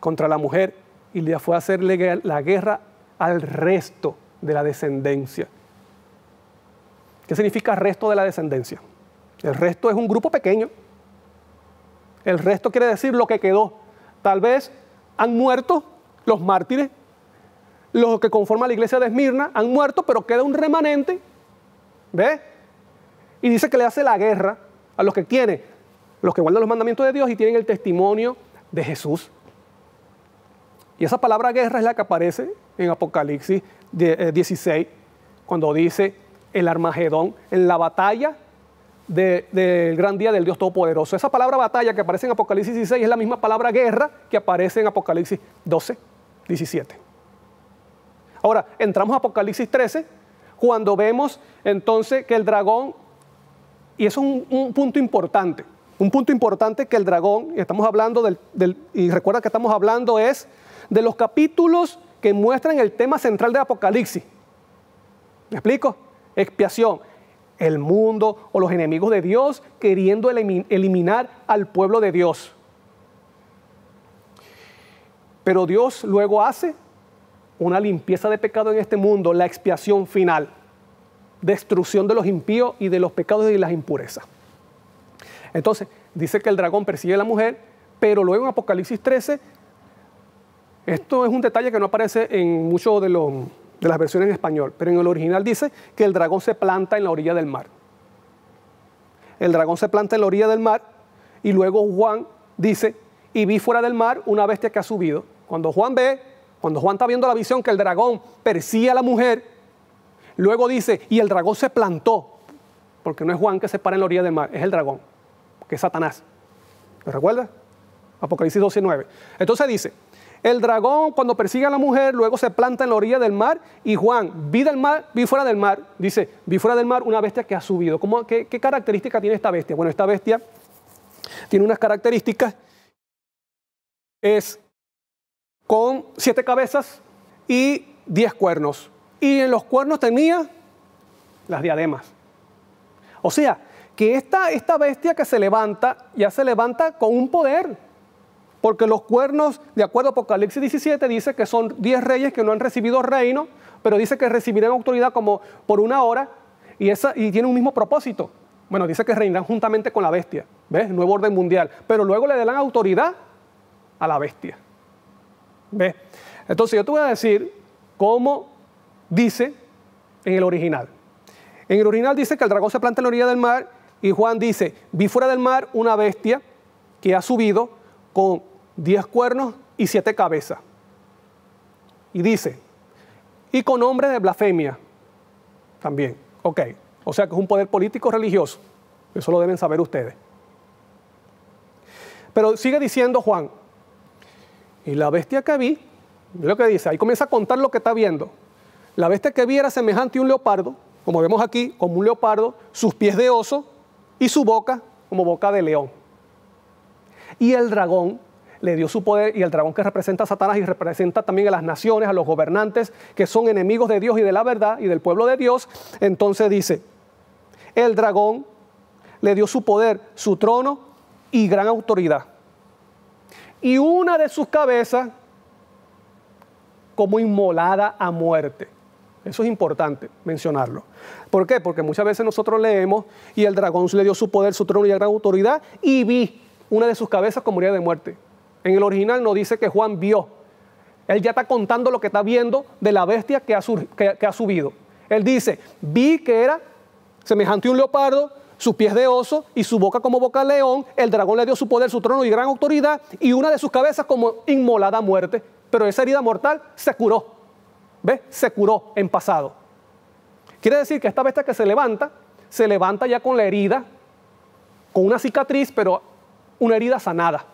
contra la mujer y le fue a hacerle la guerra al resto de la descendencia. ¿Qué significa resto de la descendencia? El resto es un grupo pequeño. El resto quiere decir lo que quedó. Tal vez han muerto los mártires, los que conforman la iglesia de Esmirna han muerto, pero queda un remanente. ¿Ves? Y dice que le hace la guerra a los que guardan los mandamientos de Dios y tienen el testimonio de Jesús. Y esa palabra guerra es la que aparece en Apocalipsis 16, cuando dice el Armagedón, en la batalla del gran día del Dios Todopoderoso. Esa palabra batalla que aparece en Apocalipsis 16 es la misma palabra guerra que aparece en Apocalipsis 12, 17. Ahora, entramos a Apocalipsis 13, cuando vemos entonces que el dragón, y eso es un punto importante, que el dragón, y estamos hablando y recuerda que estamos hablando es de los capítulos que muestran el tema central de Apocalipsis. ¿Me explico? Expiación. El mundo o los enemigos de Dios queriendo eliminar al pueblo de Dios. Pero Dios luego hace una limpieza de pecado en este mundo, la expiación final, destrucción de los impíos y de los pecados y las impurezas. Entonces, dice que el dragón persigue a la mujer, pero luego en Apocalipsis 13, esto es un detalle que no aparece en muchas de las versiones en español, pero en el original dice que el dragón se planta en la orilla del mar. El dragón se planta en la orilla del mar y luego Juan dice, y vi fuera del mar una bestia que ha subido. Cuando Juan está viendo la visión que el dragón persigue a la mujer, luego dice, y el dragón se plantó, porque no es Juan que se para en la orilla del mar, es el dragón, que es Satanás. ¿Lo recuerdas? Apocalipsis 12:9. Entonces dice, el dragón cuando persigue a la mujer, luego se planta en la orilla del mar, y Juan, vi fuera del mar, dice, vi fuera del mar una bestia que ha subido. ¿Qué característica tiene esta bestia? Bueno, esta bestia tiene unas características, es con 7 cabezas y 10 cuernos. Y en los cuernos tenía las diademas. O sea, que esta bestia que se levanta, ya se levanta con un poder. Porque los cuernos, de acuerdo a Apocalipsis 17, dice que son 10 reyes que no han recibido reino, pero dice que recibirán autoridad como por 1 hora y tiene un mismo propósito. Bueno, dice que reinarán juntamente con la bestia. ¿Ves? Nuevo orden mundial. Pero luego le darán autoridad a la bestia. ¿Ves? Entonces yo te voy a decir cómo dice en el original. En el original dice que el dragón se planta en la orilla del mar y Juan dice, vi fuera del mar una bestia que ha subido con 10 cuernos y 7 cabezas. Y dice, y con nombre de blasfemia también. Ok, o sea que es un poder político religioso. Eso lo deben saber ustedes. Pero sigue diciendo Juan, y la bestia que vi, mira lo que dice, ahí comienza a contar lo que está viendo. La bestia que vi era semejante a un leopardo, como vemos aquí, como un leopardo, sus pies de oso y su boca como boca de león. Y el dragón le dio su poder, y el dragón que representa a Satanás y representa también a las naciones, a los gobernantes que son enemigos de Dios y de la verdad y del pueblo de Dios. Entonces dice, el dragón le dio su poder, su trono y gran autoridad. Y una de sus cabezas como inmolada a muerte. Eso es importante mencionarlo. ¿Por qué? Porque muchas veces nosotros leemos y el dragón le dio su poder, su trono y gran autoridad y vi una de sus cabezas como herida de muerte. En el original no dice que Juan vio. Él ya está contando lo que está viendo de la bestia que ha subido. Él dice, vi que era semejante a un leopardo, sus pies de oso y su boca como boca de león. El dragón le dio su poder, su trono y gran autoridad y una de sus cabezas como inmolada a muerte. Pero esa herida mortal se curó. ¿Ves? Se curó en pasado. Quiere decir que esta bestia que se levanta ya con la herida, con una cicatriz, pero una herida sanada.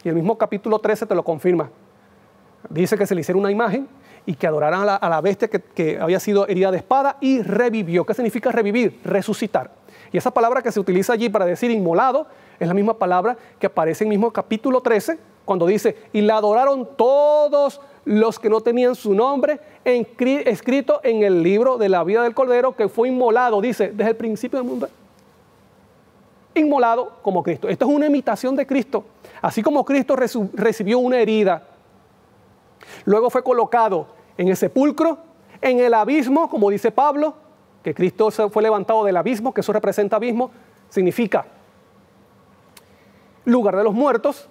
Y el mismo capítulo 13 te lo confirma. Dice que se le hiciera una imagen y que adoraran a la bestia que había sido herida de espada y revivió. ¿Qué significa revivir? Resucitar. Y esa palabra que se utiliza allí para decir inmolado es la misma palabra que aparece en el mismo capítulo 13 cuando dice, y la adoraron todos los que no tenían su nombre escrito en el libro de la vida del Cordero que fue inmolado, dice, desde el principio del mundo. Inmolado como Cristo. Esto es una imitación de Cristo. Así como Cristo recibió una herida, luego fue colocado en el sepulcro, en el abismo, como dice Pablo, que Cristo fue levantado del abismo, que eso representa abismo, significa lugar de los muertos.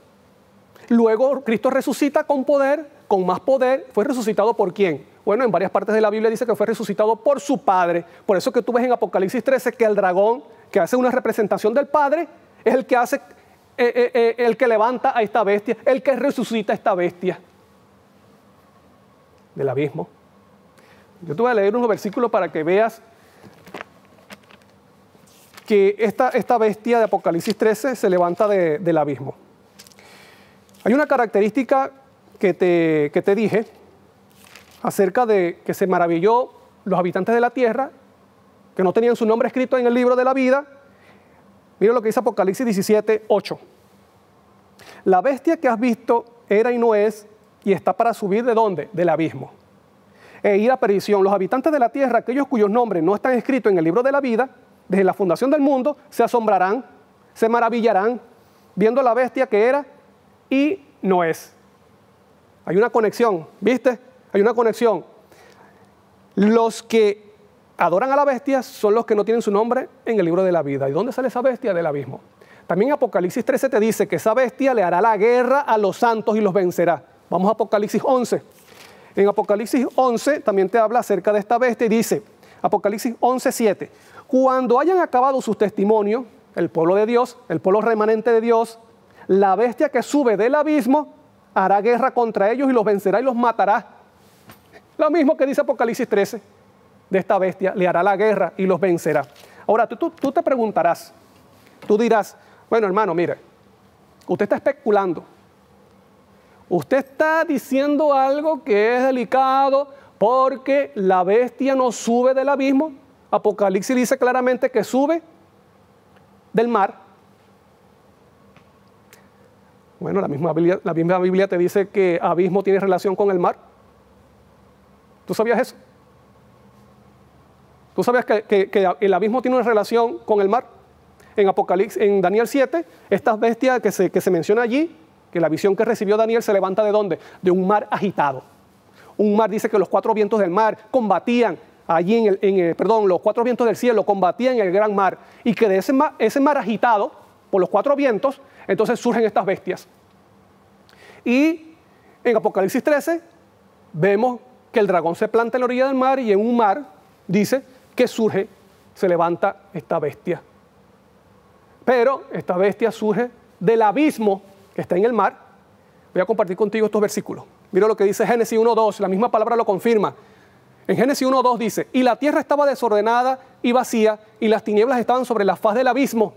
Luego Cristo resucita con poder, con más poder. ¿Fue resucitado por quién? Bueno, en varias partes de la Biblia dice que fue resucitado por su Padre. Por eso que tú ves en Apocalipsis 13 que el dragón, que hace una representación del Padre, es el que hace, el que levanta a esta bestia, el que resucita a esta bestia del abismo. Yo te voy a leer unos versículos para que veas que esta bestia de Apocalipsis 13 se levanta del abismo. Hay una característica que te dije acerca de que se maravilló los habitantes de la tierra, que no tenían su nombre escrito en el libro de la vida. Mira lo que dice Apocalipsis 17, 8. La bestia que has visto era y no es, y está para subir ¿de dónde? Del abismo, e ir a perdición. Los habitantes de la tierra, aquellos cuyos nombres no están escritos en el libro de la vida, desde la fundación del mundo, se asombrarán, se maravillarán, viendo la bestia que era y no es. Hay una conexión, ¿viste? Hay una conexión. Los que adoran a la bestia son los que no tienen su nombre en el libro de la vida. ¿Y dónde sale esa bestia? Del abismo. También Apocalipsis 13 te dice que esa bestia le hará la guerra a los santos y los vencerá. Vamos a Apocalipsis 11. En Apocalipsis 11 también te habla acerca de esta bestia y dice, Apocalipsis 11, 7, cuando hayan acabado sus testimonios, el pueblo de Dios, el pueblo remanente de Dios, la bestia que sube del abismo hará guerra contra ellos y los vencerá y los matará. Lo mismo que dice Apocalipsis 13 de esta bestia, le hará la guerra y los vencerá. Ahora, tú te preguntarás, tú dirás, bueno hermano, mire, usted está especulando. Usted está diciendo algo que es delicado porque la bestia no sube del abismo. Apocalipsis dice claramente que sube del mar. Bueno, la misma Biblia te dice que abismo tiene relación con el mar. ¿Tú sabías eso? ¿Tú sabías que el abismo tiene una relación con el mar? En Apocalipsis, en Daniel 7, esta bestia que se menciona allí, que la visión que recibió Daniel se levanta ¿de dónde? De un mar agitado. Un mar, dice que los cuatro vientos del mar combatían allí los cuatro vientos del cielo combatían en el gran mar, y que de ese mar agitado por los cuatro vientos, entonces surgen estas bestias. Y en Apocalipsis 13 vemos que el dragón se planta en la orilla del mar, y en un mar dice que se levanta esta bestia. Pero esta bestia surge del abismo que está en el mar. Voy a compartir contigo estos versículos. Mira lo que dice Génesis 1:2, la misma palabra lo confirma. En Génesis 1:2 dice, y la tierra estaba desordenada y vacía, y las tinieblas estaban sobre la faz del abismo.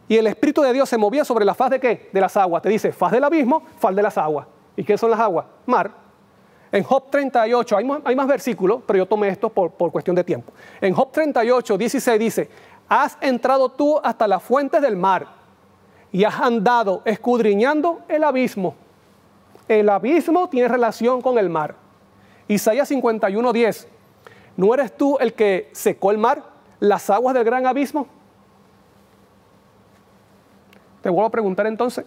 Y el Espíritu de Dios se movía sobre la faz ¿de qué? De las aguas. Te dice, faz del abismo, faz de las aguas. ¿Y qué son las aguas? Mar. En Job 38, hay más versículos, pero yo tomé esto por cuestión de tiempo. En Job 38, 16 dice, has entrado tú hasta las fuentes del mar y has andado escudriñando el abismo. El abismo tiene relación con el mar. Isaías 51:10, ¿no eres tú el que secó el mar, las aguas del gran abismo? Te vuelvo a preguntar entonces,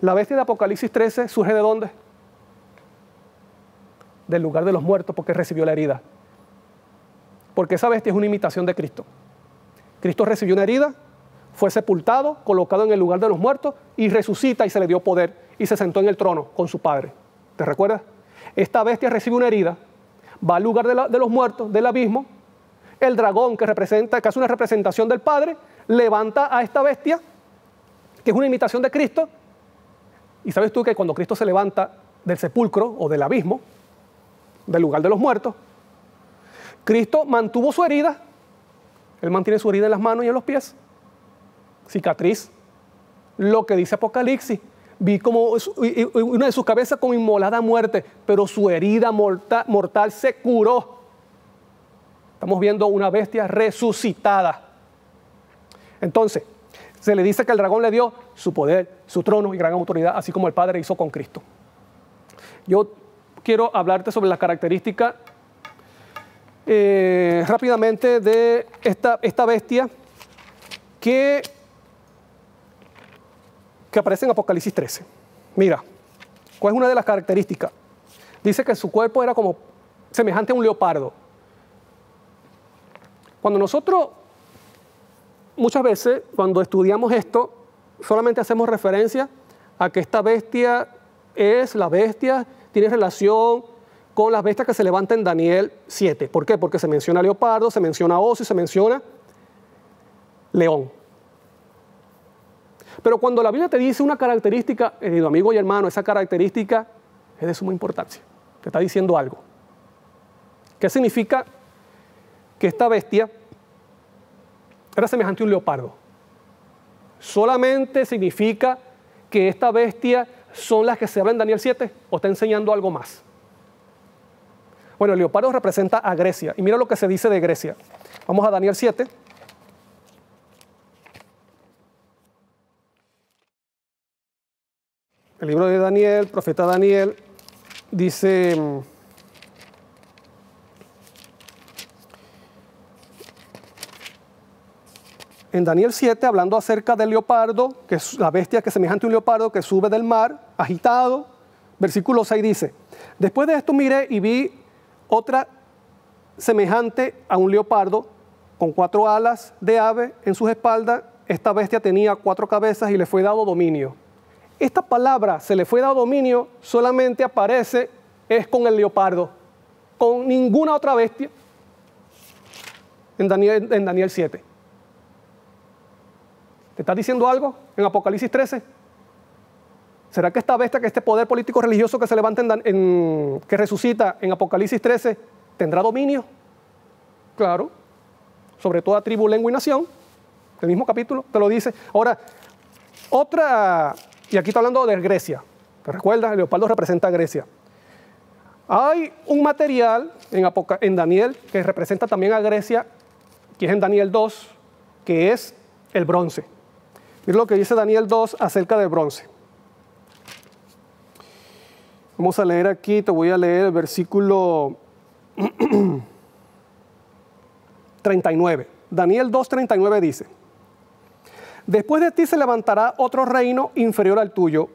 ¿la bestia de Apocalipsis 13 surge de dónde? Del lugar de los muertos, porque recibió la herida. Porque esa bestia es una imitación de Cristo. Cristo recibió una herida, fue sepultado, colocado en el lugar de los muertos y resucita y se le dio poder y se sentó en el trono con su Padre. ¿Te recuerdas? Esta bestia recibe una herida, va al lugar de los muertos, del abismo. El dragón que hace una representación del Padre, levanta a esta bestia, que es una imitación de Cristo. Y sabes tú que cuando Cristo se levanta del sepulcro o del abismo, del lugar de los muertos, Cristo mantuvo su herida. Él mantiene su herida en las manos y en los pies. Cicatriz. Lo que dice Apocalipsis. Vi como una de sus cabezas como inmolada a muerte, pero su herida mortal se curó. Estamos viendo una bestia resucitada. Entonces, se le dice que el dragón le dio su poder, su trono y gran autoridad, así como el Padre hizo con Cristo. Yo quiero hablarte sobre las características rápidamente de esta bestia que aparece en Apocalipsis 13. Mira, ¿cuál es una de las características? Dice que su cuerpo era como semejante a un leopardo. Cuando nosotros, muchas veces, cuando estudiamos esto, solamente hacemos referencia a que esta bestia tiene relación con las bestias que se levantan en Daniel 7. ¿Por qué? Porque se menciona leopardo, se menciona oso y se menciona león. Pero cuando la Biblia te dice una característica, querido amigo y hermano, esa característica es de suma importancia. Te está diciendo algo. ¿Qué significa que esta bestia era semejante a un leopardo? ¿Solamente significa que esta bestia son las que se habla en Daniel 7 o está enseñando algo más? Bueno, el leopardo representa a Grecia. Y mira lo que se dice de Grecia. Vamos a Daniel 7. El libro de Daniel, profeta Daniel, dice... En Daniel 7, hablando acerca del leopardo, que es la bestia que es semejante a un leopardo que sube del mar, agitado, versículo 6 dice, después de esto miré y vi otra semejante a un leopardo, con 4 alas de ave en sus espaldas. Esta bestia tenía 4 cabezas y le fue dado dominio. Esta palabra, se le fue dado dominio, solamente aparece es con el leopardo, con ninguna otra bestia en Daniel 7. ¿Te está diciendo algo en Apocalipsis 13? ¿Será que esta bestia, que este poder político religioso que se levanta, que resucita en Apocalipsis 13, tendrá dominio? Claro, sobre toda tribu, lengua y nación. El mismo capítulo te lo dice. Ahora, otra, y aquí está hablando de Grecia. ¿Te recuerdas? El leopardo representa a Grecia. Hay un material en Daniel que representa también a Grecia, que es en Daniel 2, que es el bronce. Mira lo que dice Daniel 2 acerca del bronce. Vamos a leer aquí, te voy a leer el versículo 39. Daniel 2:39 dice, después de ti se levantará otro reino inferior al tuyo,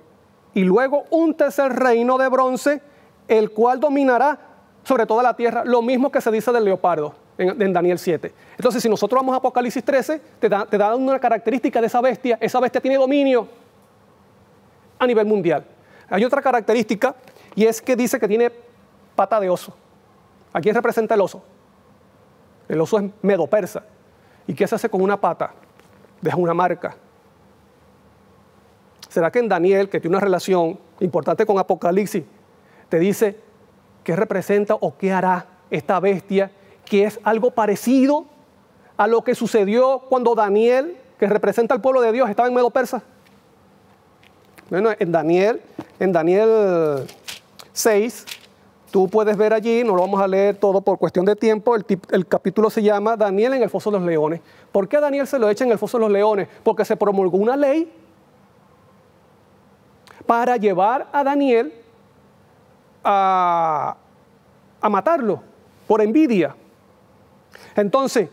y luego un tercer reino de bronce, el cual dominará sobre toda la tierra. Lo mismo que se dice del leopardo en Daniel 7. Entonces, si nosotros vamos a Apocalipsis 13, te da una característica de esa bestia. Esa bestia tiene dominio a nivel mundial. Hay otra característica, y es que dice que tiene pata de oso. ¿A quién representa el oso? El oso es medo-persa. ¿Y qué se hace con una pata? Deja una marca. ¿Será que en Daniel, que tiene una relación importante con Apocalipsis, te dice qué representa o qué hará esta bestia, que es algo parecido a lo que sucedió cuando Daniel, que representa al pueblo de Dios, estaba en Medo-Persa? Bueno, en Daniel 6, tú puedes ver allí, no lo vamos a leer todo por cuestión de tiempo, el capítulo se llama Daniel en el foso de los leones. ¿Por qué a Daniel se lo echa en el foso de los leones? Porque se promulgó una ley para llevar a Daniel a matarlo por envidia. Entonces,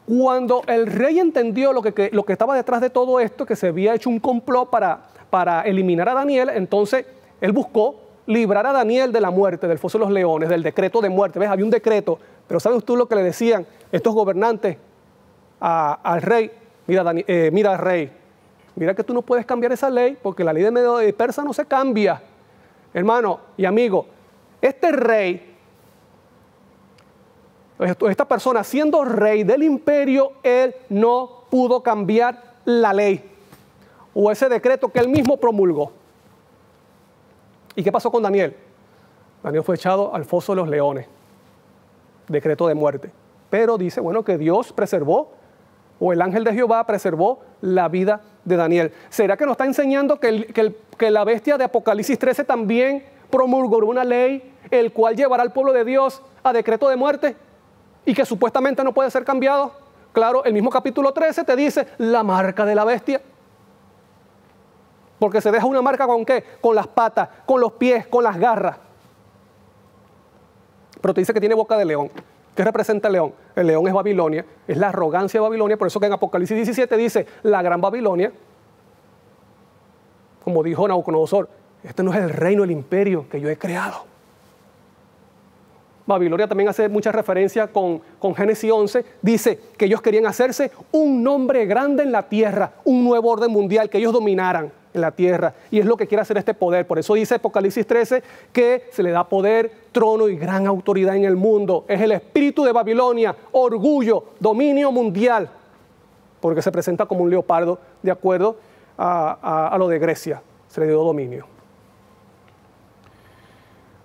cuando el rey entendió lo que estaba detrás de todo esto, que se había hecho un complot para eliminar a Daniel, entonces él buscó librar a Daniel de la muerte, del foso de los leones, del decreto de muerte. ¿Ves? Había un decreto, pero ¿sabes tú lo que le decían estos gobernantes al rey? Mira, rey, mira que tú no puedes cambiar esa ley, porque la ley de Medo-Persa no se cambia. Hermano y amigo, este rey, esta persona siendo rey del imperio, él no pudo cambiar la ley o ese decreto que él mismo promulgó. ¿Y qué pasó con Daniel? Daniel fue echado al foso de los leones, decreto de muerte. Pero dice, bueno, que Dios preservó, o el ángel de Jehová preservó la vida de Daniel. ¿Será que nos está enseñando que la bestia de Apocalipsis 13 también promulgó una ley, el cual llevará al pueblo de Dios a decreto de muerte y que supuestamente no puede ser cambiado? Claro, el mismo capítulo 13 te dice la marca de la bestia. Porque se deja una marca ¿con qué? Con las patas, con los pies, con las garras. Pero te dice que tiene boca de león. ¿Qué representa el león? El león es Babilonia, es la arrogancia de Babilonia. Por eso que en Apocalipsis 17 dice la gran Babilonia. Como dijo Nabucodonosor, este no es el reino, el imperio que yo he creado. Babilonia también hace mucha referencia con Génesis 11. Dice que ellos querían hacerse un nombre grande en la tierra, un nuevo orden mundial, que ellos dominaran en la tierra. Y es lo que quiere hacer este poder. Por eso dice Apocalipsis 13 que se le da poder, trono y gran autoridad en el mundo. Es el espíritu de Babilonia, orgullo, dominio mundial. Porque se presenta como un leopardo de acuerdo a lo de Grecia. Se le dio dominio.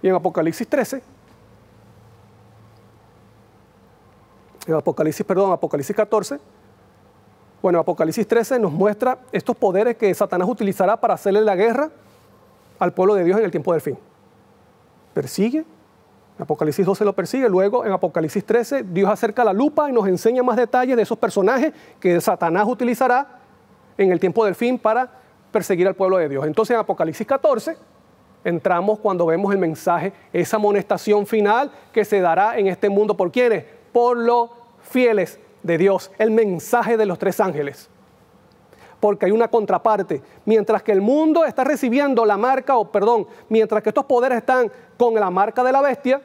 Y en Apocalipsis 13, Apocalipsis 14, bueno, Apocalipsis 13 nos muestra estos poderes que Satanás utilizará para hacerle la guerra al pueblo de Dios en el tiempo del fin. Persigue, En Apocalipsis 12 lo persigue, luego en Apocalipsis 13 Dios acerca la lupa y nos enseña más detalles de esos personajes que Satanás utilizará en el tiempo del fin para perseguir al pueblo de Dios. Entonces en Apocalipsis 14 entramos cuando vemos el mensaje, esa amonestación final que se dará en este mundo. ¿Por quiénes? Por los fieles de Dios, el mensaje de los tres ángeles. Porque hay una contraparte. Mientras que el mundo está recibiendo la marca, mientras que estos poderes están con la marca de la bestia,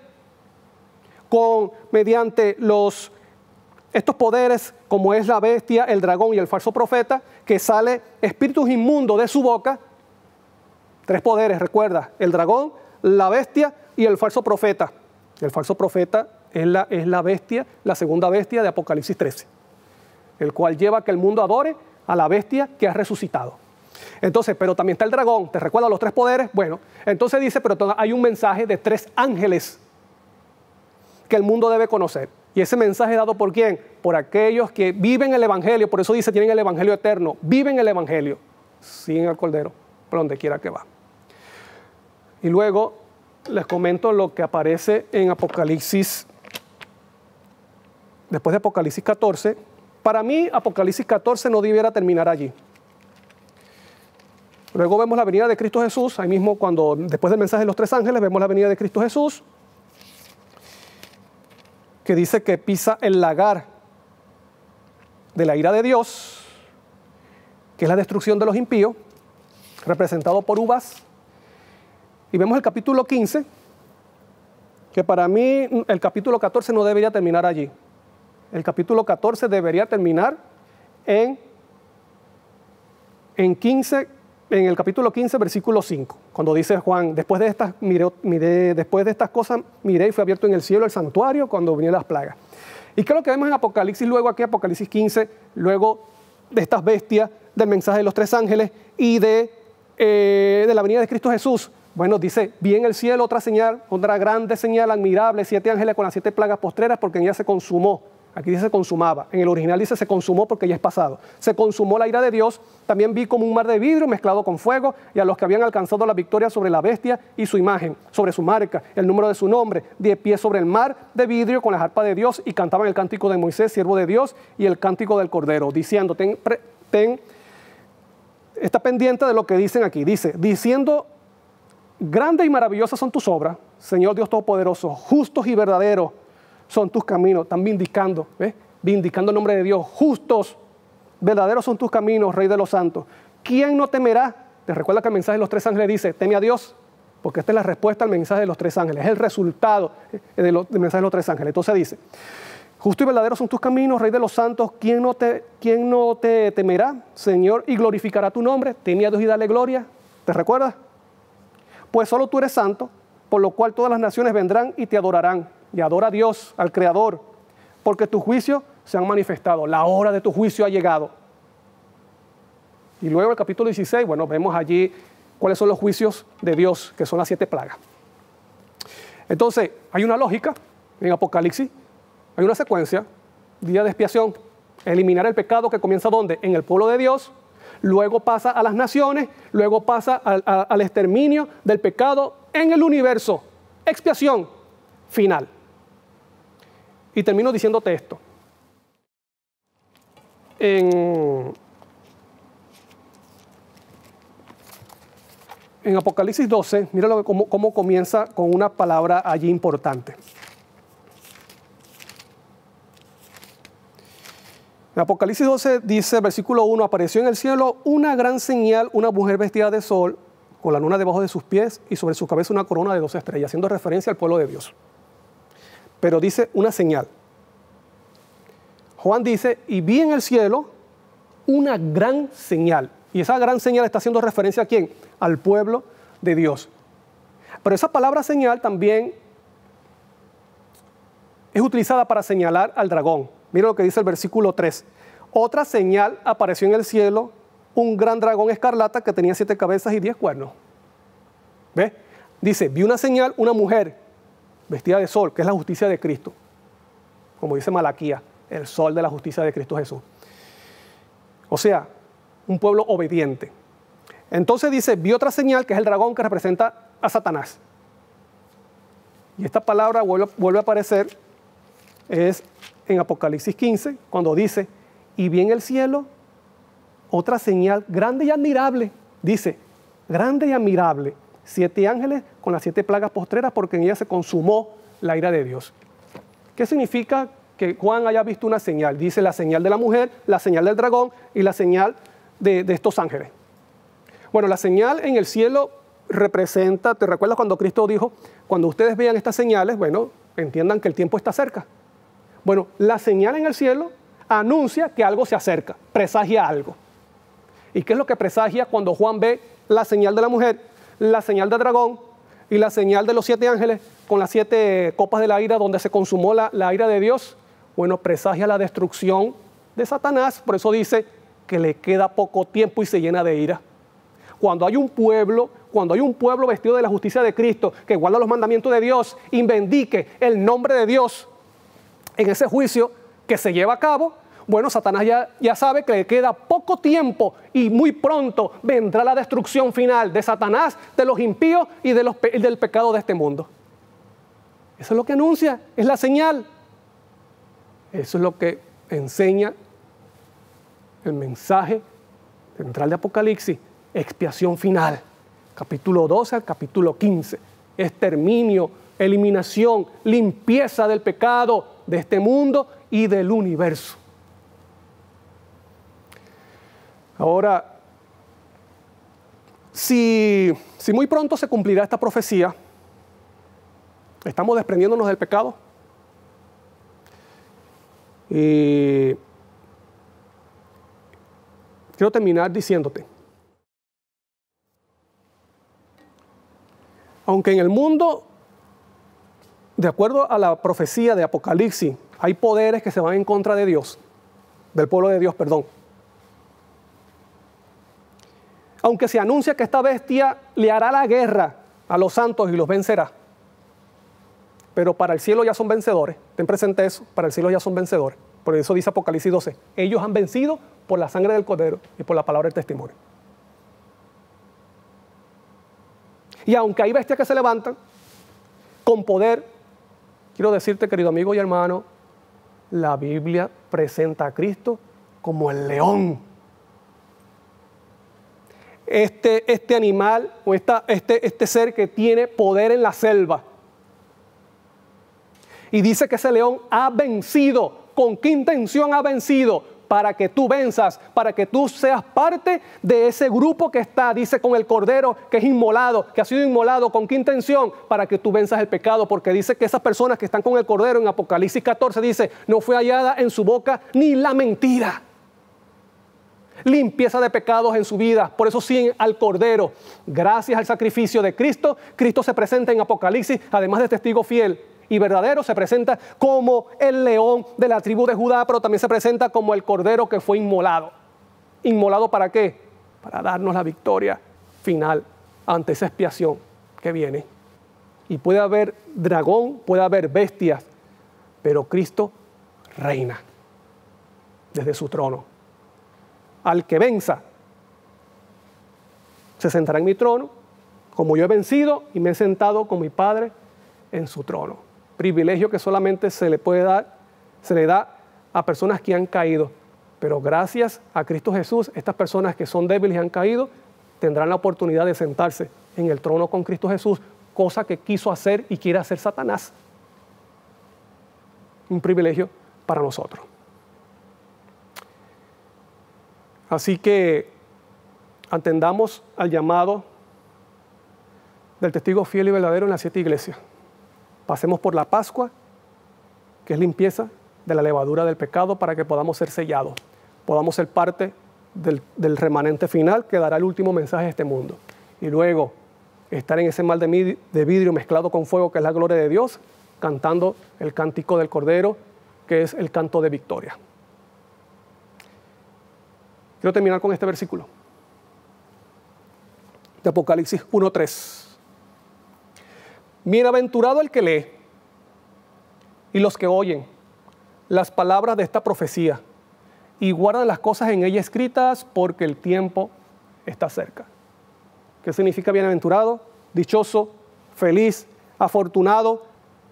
mediante estos poderes, como es la bestia, el dragón y el falso profeta, que sale espíritus inmundos de su boca. Tres poderes, recuerda, el dragón, la bestia y el falso profeta. El falso profeta es la bestia, la segunda bestia de Apocalipsis 13, el cual lleva a que el mundo adore a la bestia que ha resucitado. Entonces, pero también está el dragón. ¿Te recuerdas los tres poderes? Bueno, entonces dice, pero hay un mensaje de tres ángeles que el mundo debe conocer. Y ese mensaje es dado ¿por quién? Por aquellos que viven el evangelio. Por eso dice, tienen el evangelio eterno. Viven el evangelio. Siguen al Cordero por donde quiera que va. Y luego les comento lo que aparece en Apocalipsis. Después de Apocalipsis 14. Para mí, Apocalipsis 14 no debiera terminar allí. Luego vemos la venida de Cristo Jesús. Ahí mismo, después del mensaje de los tres ángeles, vemos la venida de Cristo Jesús, que dice que pisa el lagar de la ira de Dios, que es la destrucción de los impíos, representado por uvas. Y vemos el capítulo 15, que para mí el capítulo 14 no debería terminar allí. El capítulo 14 debería terminar en el capítulo 15, versículo 5, cuando dice Juan, después de estas cosas miré y fue abierto en el cielo el santuario cuando vinieron las plagas. ¿Y qué es lo que vemos en Apocalipsis luego aquí, Apocalipsis 15, luego de estas bestias, del mensaje de los tres ángeles y de la venida de Cristo Jesús? Bueno, dice, vi en el cielo otra señal, otra grande señal admirable, 7 ángeles con las 7 plagas postreras, porque en ella se consumó. Aquí dice se consumaba, en el original dice se consumó porque ya es pasado. Se consumó la ira de Dios. También vi como un mar de vidrio mezclado con fuego, y a los que habían alcanzado la victoria sobre la bestia y su imagen, sobre su marca, el número de su nombre, de pie sobre el mar de vidrio con la arpa de Dios, y cantaban el cántico de Moisés, siervo de Dios, y el cántico del Cordero, diciendo, está pendiente de lo que dicen aquí, diciendo, grandes y maravillosas son tus obras, Señor Dios Todopoderoso, justos y verdaderos son tus caminos. Están vindicando, vindicando el nombre de Dios. Justos, verdaderos son tus caminos, Rey de los santos. ¿Quién no temerá? Te recuerda que el mensaje de los tres ángeles dice, teme a Dios, porque esta es la respuesta al mensaje de los tres ángeles, es el resultado del mensaje de los tres ángeles. Entonces dice, justo y verdadero son tus caminos, Rey de los santos. ¿Quién no te temerá, Señor, y glorificará tu nombre? Teme a Dios y dale gloria. ¿Te recuerdas? Pues solo tú eres santo, por lo cual todas las naciones vendrán y te adorarán. Y adora a Dios, al Creador, porque tus juicios se han manifestado. La hora de tu juicio ha llegado. Y luego el capítulo 16, bueno, vemos allí cuáles son los juicios de Dios, que son las 7 plagas. Entonces, hay una lógica en Apocalipsis, hay una secuencia, día de expiación, eliminar el pecado que comienza ¿dónde? En el pueblo de Dios, luego pasa a las naciones, luego pasa al exterminio del pecado en el universo, expiación final. Y termino diciéndote esto. En Apocalipsis 12, mira cómo comienza con una palabra allí importante. En Apocalipsis 12 dice, versículo 1, apareció en el cielo una gran señal, una mujer vestida de sol, con la luna debajo de sus pies y sobre su cabeza una corona de 12 estrellas, haciendo referencia al pueblo de Dios. Pero dice una señal. Juan dice, y vi en el cielo una gran señal. Y esa gran señal está haciendo referencia ¿a quién? Al pueblo de Dios. Pero esa palabra señal también es utilizada para señalar al dragón. Mira lo que dice el versículo 3. Otra señal apareció en el cielo, un gran dragón escarlata que tenía 7 cabezas y 10 cuernos. ¿Ves? Dice, vi una señal, una mujer vestida de sol, que es la justicia de Cristo. Como dice Malaquías, el sol de la justicia de Cristo Jesús. O sea, un pueblo obediente. Entonces dice, vi otra señal que es el dragón que representa a Satanás. Y esta palabra vuelve a aparecer, es en Apocalipsis 15, cuando dice, y vi en el cielo otra señal grande y admirable, dice, grande y admirable, 7 ángeles con las 7 plagas postreras, porque en ella se consumó la ira de Dios. ¿Qué significa que Juan haya visto una señal? Dice la señal de la mujer, la señal del dragón y la señal de estos ángeles. Bueno, la señal en el cielo representa, ¿te recuerdas cuando Cristo dijo, cuando ustedes vean estas señales, bueno, entiendan que el tiempo está cerca? Bueno, la señal en el cielo anuncia que algo se acerca, presagia algo. ¿Y qué es lo que presagia cuando Juan ve la señal de la mujer, la señal del dragón y la señal de los 7 ángeles con las 7 copas de la ira donde se consumó la ira de Dios? Bueno, presagia la destrucción de Satanás, por eso dice que le queda poco tiempo y se llena de ira. Cuando hay un pueblo vestido de la justicia de Cristo, que guarda los mandamientos de Dios y bendique el nombre de Dios en ese juicio que se lleva a cabo, bueno, Satanás ya sabe que le queda poco tiempo y muy pronto vendrá la destrucción final de Satanás, de los impíos y del pecado de este mundo. Eso es lo que anuncia, es la señal. Eso es lo que enseña el mensaje central de Apocalipsis, expiación final, capítulo 12 al capítulo 15, exterminio, eliminación, limpieza del pecado de este mundo y del universo. Ahora, si muy pronto se cumplirá esta profecía, ¿estamos desprendiéndonos del pecado? Y quiero terminar diciéndote, aunque en el mundo, de acuerdo a la profecía de Apocalipsis, hay poderes que se van en contra de Dios, del pueblo de Dios, perdón. Aunque se anuncia que esta bestia le hará la guerra a los santos y los vencerá, pero para el cielo ya son vencedores. Ten presente eso, para el cielo ya son vencedores. Por eso dice Apocalipsis 12, ellos han vencido por la sangre del Cordero y por la palabra del testimonio. Y aunque hay bestias que se levantan con poder, quiero decirte, querido amigo y hermano, la Biblia presenta a Cristo como el león. Este animal o este ser que tiene poder en la selva. Y dice que ese león ha vencido. ¿Con qué intención ha vencido? Para que tú venzas, para que tú seas parte de ese grupo que está, dice, con el cordero que es inmolado, que ha sido inmolado. ¿Con qué intención? Para que tú venzas el pecado, porque dice que esas personas que están con el cordero en Apocalipsis 14 dice, no fue hallada en su boca ni la mentira. Limpieza de pecados en su vida, por eso siguen al cordero. Gracias al sacrificio de Cristo, Cristo se presenta en Apocalipsis, además de testigo fiel y verdadero, se presenta como el león de la tribu de Judá, pero también se presenta como el cordero que fue inmolado. ¿Inmolado para qué? Para darnos la victoria final ante esa expiación que viene. Y puede haber dragón, puede haber bestias, pero Cristo reina desde su trono. Al que venza, se sentará en mi trono, como yo he vencido y me he sentado con mi Padre en su trono. Privilegio que solamente se le da a personas que han caído. Pero gracias a Cristo Jesús, estas personas que son débiles y han caído, tendrán la oportunidad de sentarse en el trono con Cristo Jesús, cosa que quiso hacer y quiere hacer Satanás. Un privilegio para nosotros. Así que atendamos al llamado del testigo fiel y verdadero en las 7 iglesias. Pasemos por la Pascua, que es limpieza de la levadura del pecado, para que podamos ser sellados, podamos ser parte del remanente final que dará el último mensaje a este mundo. Y luego estar en ese mar de vidrio mezclado con fuego, que es la gloria de Dios, cantando el cántico del Cordero, que es el canto de victoria. Quiero terminar con este versículo de Apocalipsis 1:3. Bienaventurado el que lee y los que oyen las palabras de esta profecía y guardan las cosas en ella escritas, porque el tiempo está cerca. ¿Qué significa bienaventurado? Dichoso, feliz, afortunado,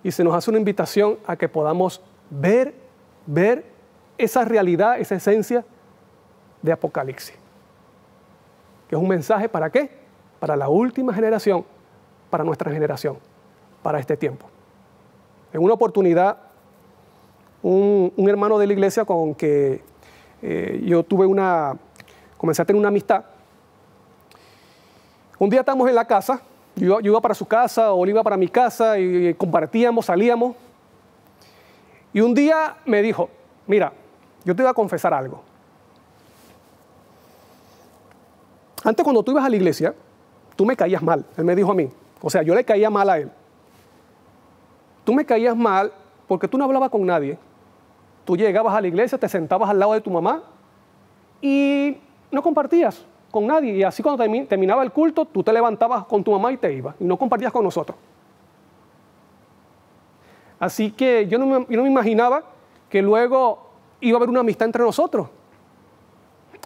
y se nos hace una invitación a que podamos ver esa realidad, esa esencia de Apocalipsis. Que es un mensaje ¿para qué? Para la última generación, para nuestra generación, para este tiempo. En una oportunidad, un hermano de la iglesia con que yo comencé a tener una amistad. Un día estábamos en la casa, yo iba para su casa o él iba para mi casa y compartíamos, salíamos. Y un día me dijo, mira, yo te voy a confesar algo. Antes cuando tú ibas a la iglesia, tú me caías mal, él me dijo a mí. O sea, yo le caía mal a él. Tú me caías mal porque tú no hablabas con nadie. Tú llegabas a la iglesia, te sentabas al lado de tu mamá y no compartías con nadie. Y así cuando terminaba el culto, tú te levantabas con tu mamá y te ibas. Y no compartías con nosotros. Así que yo no me imaginaba que luego iba a haber una amistad entre nosotros.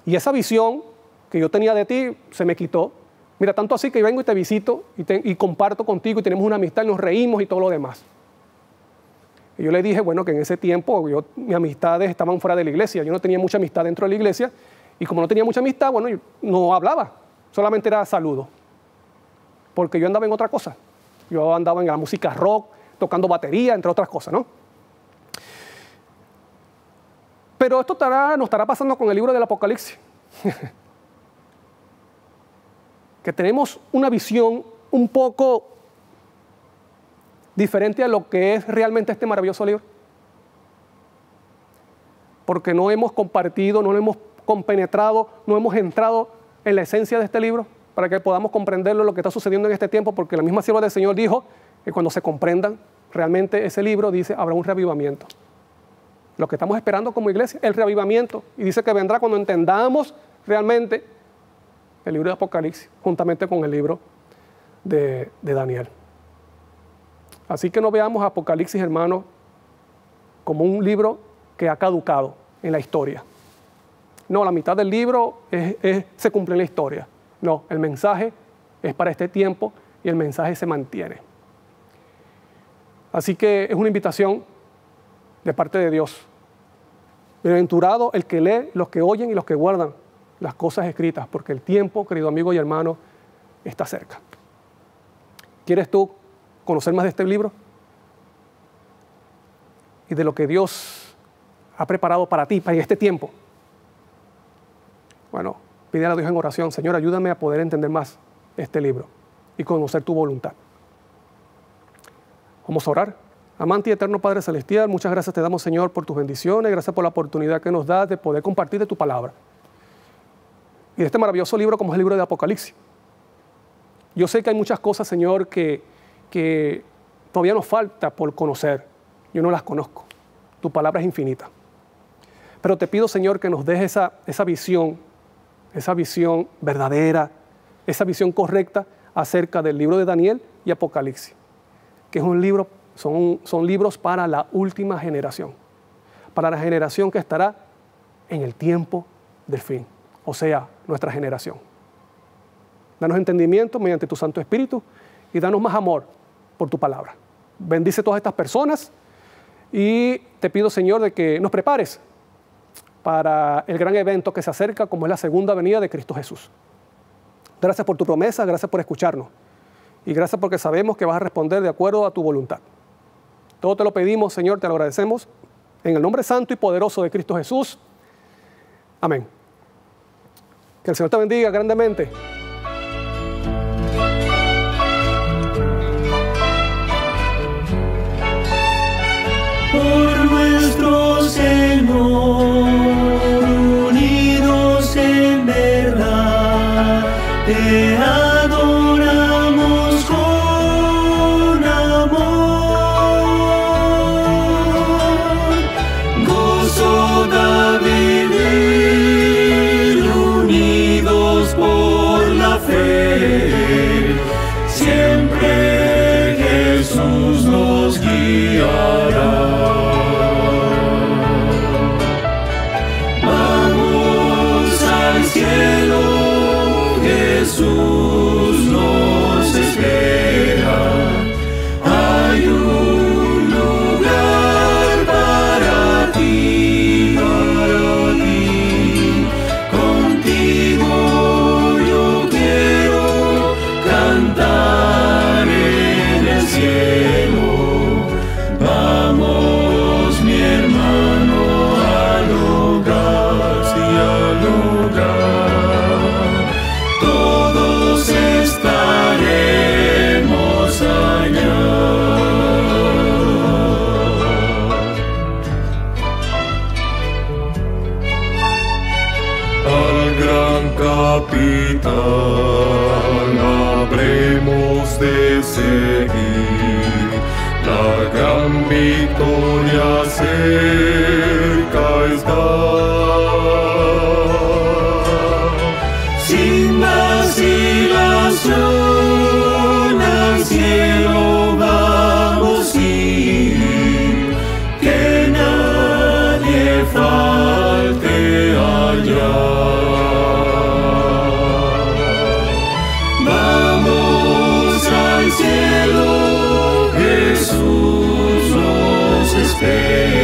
Y esa visión que yo tenía de ti se me quitó. Mira, tanto así que vengo y te visito y comparto contigo y tenemos una amistad y nos reímos y todo lo demás. Y yo le dije, bueno, que en ese tiempo mis amistades estaban fuera de la iglesia. Yo no tenía mucha amistad dentro de la iglesia. Y como no tenía mucha amistad, bueno, yo no hablaba. Solamente era saludo. Porque yo andaba en otra cosa. Yo andaba en la música rock, tocando batería, entre otras cosas, ¿no? Pero esto nos estará pasando con el libro del Apocalipsis. Que tenemos una visión un poco diferente a lo que es realmente este maravilloso libro. Porque no hemos compartido, no lo hemos compenetrado, no hemos entrado en la esencia de este libro para que podamos comprenderlo, lo que está sucediendo en este tiempo, porque la misma sierva del Señor dijo que cuando se comprendan realmente ese libro, dice, habrá un reavivamiento. Lo que estamos esperando como iglesia, el reavivamiento. Y dice que vendrá cuando entendamos realmente el libro de Apocalipsis, juntamente con el libro de Daniel. Así que no veamos Apocalipsis, hermanos, como un libro que ha caducado en la historia. No, la mitad del libro se cumple en la historia. No, el mensaje es para este tiempo y el mensaje se mantiene. Así que es una invitación de parte de Dios. Bienaventurado el que lee, los que oyen y los que guardan las cosas escritas, porque el tiempo, querido amigo y hermano, está cerca. ¿Quieres tú conocer más de este libro? Y de lo que Dios ha preparado para ti, para este tiempo. Bueno, pídele a Dios en oración, Señor, ayúdame a poder entender más este libro y conocer tu voluntad. Vamos a orar. Amante y eterno Padre Celestial, muchas gracias te damos, Señor, por tus bendiciones, gracias por la oportunidad que nos das de poder compartir de tu palabra. Y de este maravilloso libro como es el libro de Apocalipsis. Yo sé que hay muchas cosas, Señor, que todavía nos falta por conocer. Yo no las conozco. Tu palabra es infinita. Pero te pido, Señor, que nos des esa visión verdadera, esa visión correcta acerca del libro de Daniel y Apocalipsis, que es un libro, son libros para la última generación, para la generación que estará en el tiempo del fin, o sea, nuestra generación. Danos entendimiento mediante tu Santo Espíritu y danos más amor por tu palabra. Bendice a todas estas personas y te pido, Señor, de que nos prepares para el gran evento que se acerca, como es la segunda venida de Cristo Jesús. Gracias por tu promesa, gracias por escucharnos y gracias porque sabemos que vas a responder de acuerdo a tu voluntad. Todo te lo pedimos, Señor, te lo agradecemos en el nombre santo y poderoso de Cristo Jesús. Amén. Que el Señor te bendiga grandemente. Por nuestro Señor, unidos en verdad, te adoramos con amor. Gozo da vivir unidos por la habremos de seguir. La gran victoria cerca está. Sin vacilación al cielo vamos a ir, que nadie falte allá. Vamos al cielo, Jesús nos espera.